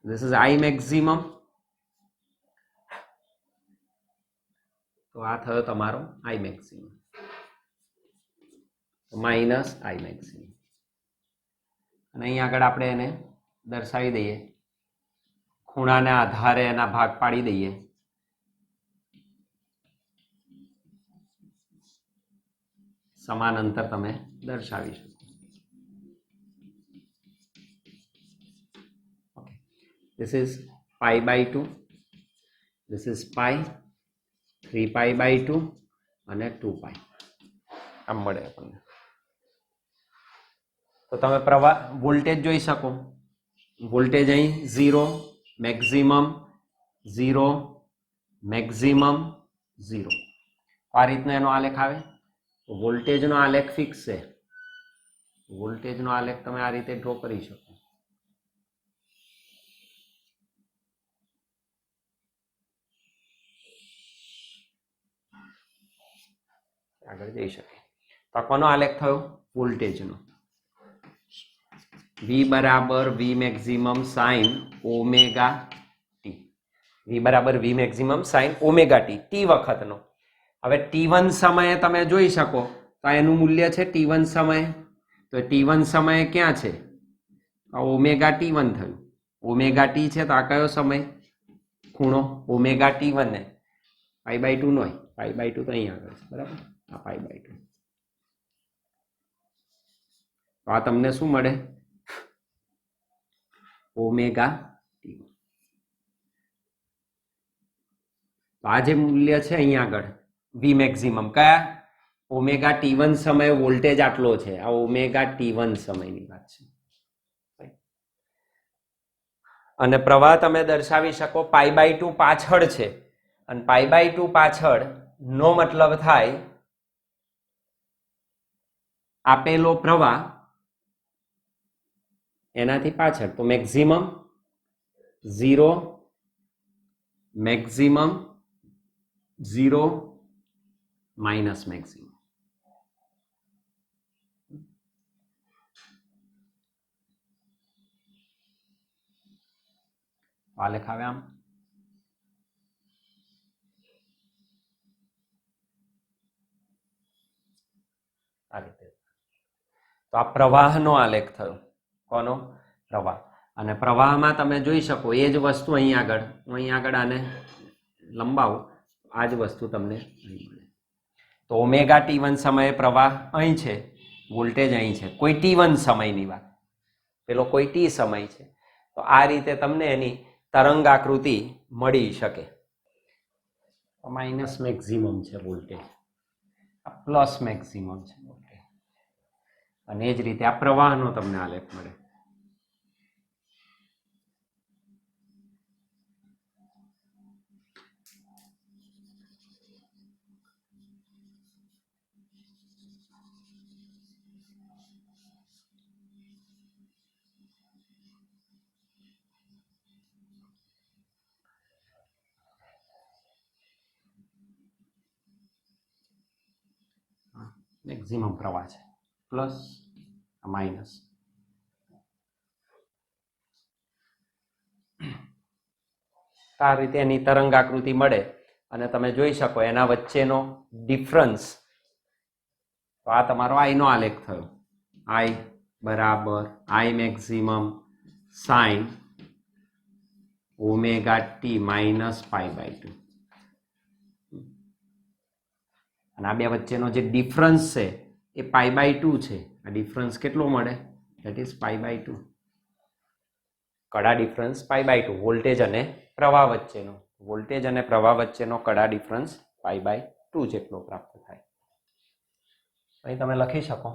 ધીસ ઇઝ આઈ મેક્સિમમ. તો આ થયો તમારો આઈ મેક્સિમમ માઇનસ આઈ મેક્સિમમ. અને અહીં આગળ આપણે એને દર્શાવી દઈએ. ખૂણાના આધારે એના ભાગ પાડી દઈએ. સમાન અંતર તમે દર્શાવી શકો. Okay, this is π/2, this is pi, 3π/2 અને 2π. આમ મળે આપણને. તો તમે પ્રવાહ વોલ્ટેજ જોઈ શકો. વોલ્ટેજ અહીં 0 મેક્સિમમ 0 મેક્સિમમ 0. આ રીતનો એનો આલેખ આવે. વોલ્ટેજનો આલેખ ફિક્સ છે. વોલ્ટેજનો આલેખ તમે આ રીતે ડ્રો કરી શકો. આગળ જઈ શકે. તો કોનો આલેખ થયો? વોલ્ટેજનો. V બરાબર V maximum sine omega T. V બરાબર V maximum sine omega T, T વખતનો. હવે T1 સમયે તમે જોઈ શકો તો એનું મૂલ્ય છે T1 સમયે. તો T1 સમયે ક્યાં છે? આ ઓમેગા T1 થયું. ઓમેગા ટી છે તો આ કયો સમય? ખૂણો ઓમેગા T1 ને π/2 નો હોય. π/2 તો અહીં આગળ છે, બરાબર? આ π/2. તો આ તમને શું મળે? Omega T1. તો આ જે મૂલ્ય છે અહીંયા આગળ વી મેક્સિમમ, કયા? ઓમેગા T1 સમયે વોલ્ટેજ આટલો છે. આ ઓમેગા T1 સમયની વાત છે. અને પ્રવાહ તમે દર્શાવી શકો π/2 પાછળ છે. અને π/2 પાછળ નો મતલબ થાય આપેલો પ્રવાહ એનાથી પાછળ. તો મેક્સિમમ 0 મેક્સિમમ 0 માઇનસ મેક્સિમમ. આલેખ આવે આમ. આ રીતે. તો આ પ્રવાહનો આલેખ થયો. કોનો? પ્રવાહ. અને પ્રવાહમાં તમે જોઈ શકો એ જ વસ્તુ અહીં આગળ, હું અહીં આગળ આને લંબાવું, આ જ વસ્તુ તમને અહીં મળે. તો ઓમેગા T1 સમયે પ્રવાહ અહીં છે, વોલ્ટેજ અહીં છે. કોઈ T1 સમયની વાત, પેલો કોઈ T સમય છે. તો આ રીતે તમને એની તરંગ આકૃતિ મળી શકે. માઇનસ મેક્સિમમ છે વોલ્ટેજ. આ પ્લસ મેક્સિમમ છે. ઓકે, અને એ જ રીતે આ પ્રવાહનો તમને આલેખ મળે. મેક્સિમમ પ્રવાહ છે, પ્લસ માઇનસ. આ રીતે એની તરંગ આકૃતિ મળે અને તમે જોઈ શકો એના વચ્ચેનો ડિફરન્સ. તો આ તમારો આઈ નો આલેખ થયો. આઈ બરાબર I maximum sine omega T minus π/2. અને આ બે વચ્ચેનો જે ડિફરન્સ છે એ π/2 છે. આ ડિફરન્સ કેટલો મળે? That is π/2. કડા ડિફરન્સ π/2. વોલ્ટેજ અને પ્રવાહ વચ્ચેનો કડા ડિફરન્સ π/2 જેટલો પ્રાપ્ત થાય. અહીં તમે લખી શકો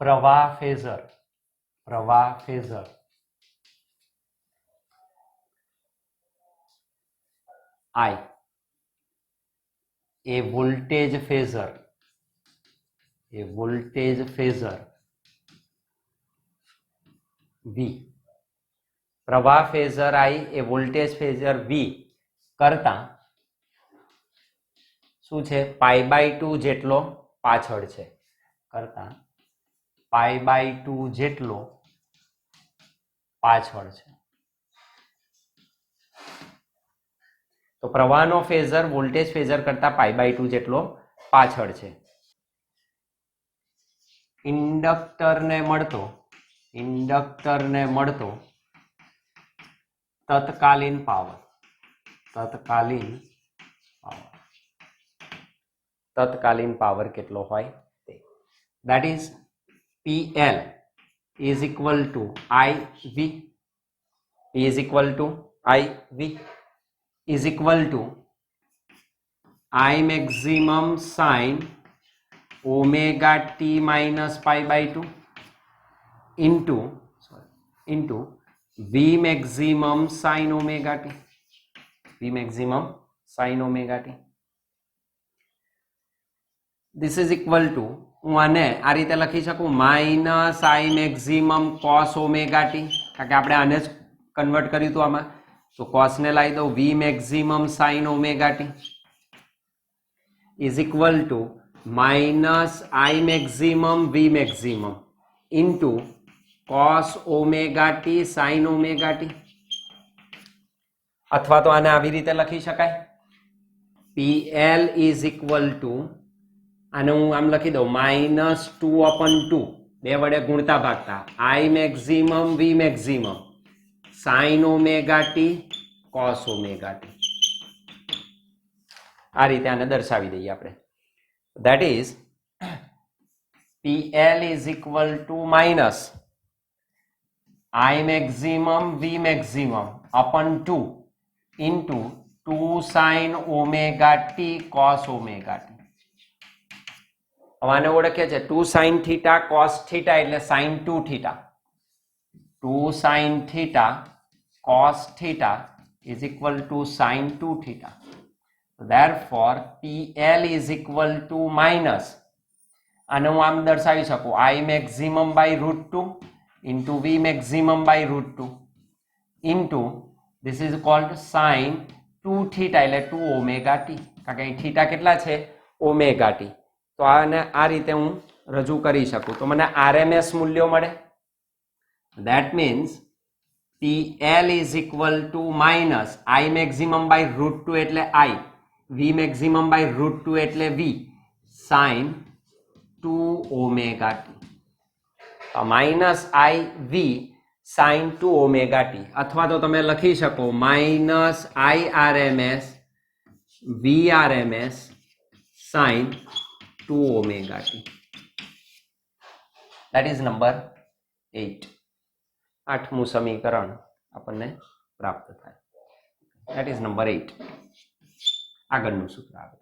પ્રવાહ phasor I A voltage phasor V. પ્રવાહ phasor I A voltage phasor V કરતા શું છે? π/2 જેટલો પાછળ છે. π/2 જેટલો પાછળ છે. તો પ્રવાહનો ફેઝર વોલ્ટેજ ફેઝર કરતા π/2 જેટલો પાછળ છે. ઇન્ડક્ટરને મળતો તત્કાલીન પાવર કેટલો હોય? that is PL is equal to IV is equal to I maximum sin omega t minus π/2 into V maximum sin omega t. This is equal to હું આને આ રીતે લખી શકું minus I maximum cos omega T, કારણ કે આપણે આને જ કન્વર્ટ કર્યું હતું આમાં. તો કોસને લાવી દઉં V maximum sine omega T is equal to minus I maximum V maximum into cos omega T sine omega T. અથવા તો આને આવી રીતે લખી શકાય PL ઇઝ ઇક્વલ ટુ આને હું આમ લખી દઉં -2/2 બે વડે ગુણતા ભાગતા I maximum V maximum sine omega T cos omega T. આ રીતે આને દર્શાવી દઈએ આપણે. That is PL is equal to minus I maximum V maximum upon 2 into 2 sine omega T cos omega T. આને ઓળખીએ છીએ 2 sin થીટા cos થીટા એટલે sin 2 theta. 2 sin theta cos theta is equal to sin 2 theta. Therefore PL is equal to minus આને હું આમ દર્શાવી શકું I maximum by √2 into V maximum by √2 into this is called sin 2 theta એટલે 2 omega t. કારણ કે theta કેટલા છે? Omega t. તો આને આ રીતે હું રજૂ કરી શકું તો મને RMS મૂલ્યો મળે. That means PL is equal to minus I maximum by √2 એટલે I, V maximum by √2 એટલે V sin 2 omega t. Minus I V sin 2 omega t અથવા તો તમે લખી શકો minus I RMS V RMS sin 2 omega t. That is number 8. 8મું સમીકરણ આપણને પ્રાપ્ત થાય. That is number 8. આગળનું સૂત્ર આવે.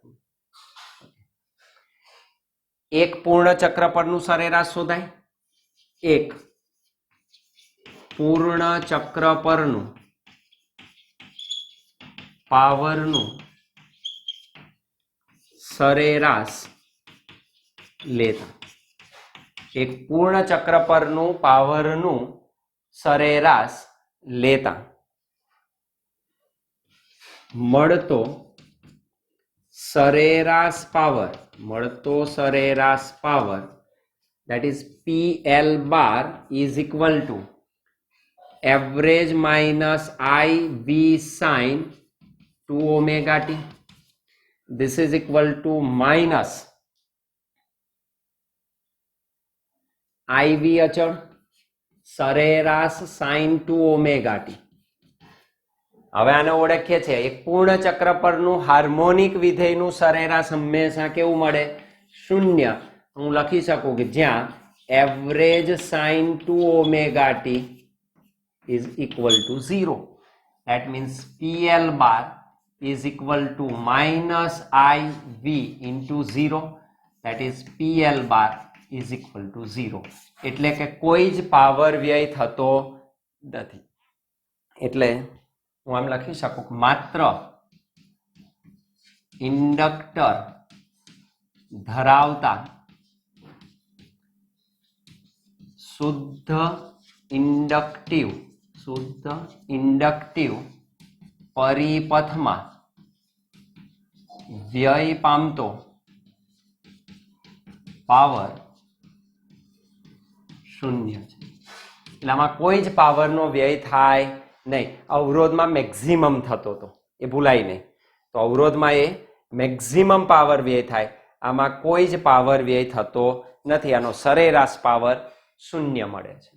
એક પૂર્ણ ચક્ર પરનું સરેરાશ શોધાય, એક પૂર્ણ ચક્ર પરનું પાવરનું સરેરાશ લેતા, એક પૂર્ણ ચક્ર પરનું પાવરનું સરેરાશ લેતા મળતો સરેરાશ power that is PL bar is equal to average minus IV sin 2 omega t. This is equal to minus IV અચળ સરેરાશ sin 2 omega t. હવે આને ઓળખીએ છીએ એક પૂર્ણ ચક્ર પરનું હાર્મોનિક વિધેયનું સરેરાશ હંમેશા કેવું મળે? શૂન્ય. હું લખી શકું કે જ્યાં average sin 2 omega t is equal to 0. That means PL bar is equal to minus IV into 0. That is PL bar is equal to 0. એટલે કે કોઈ જ પાવર વ્યય થતો નથી. એટલે હું આમ લખી શકું કે માત્ર ઇન્ડક્ટર ધરાવતા શુદ્ધ ઇન્ડક્ટિવ પરિપથમાં વ્યય પામતો પાવર શૂન્ય છે. એટલે આમાં કોઈ જ પાવરનો વ્યય થાય નહીં. અવરોધમાં મેક્સિમમ થતો હતો, એ ભૂલાય નહીં. તો અવરોધમાં એ મેક્સિમમ પાવર વ્યય થાય, આમાં કોઈ જ પાવર વ્યય થતો નથી. આનો સરેરાશ પાવર શૂન્ય મળે છે.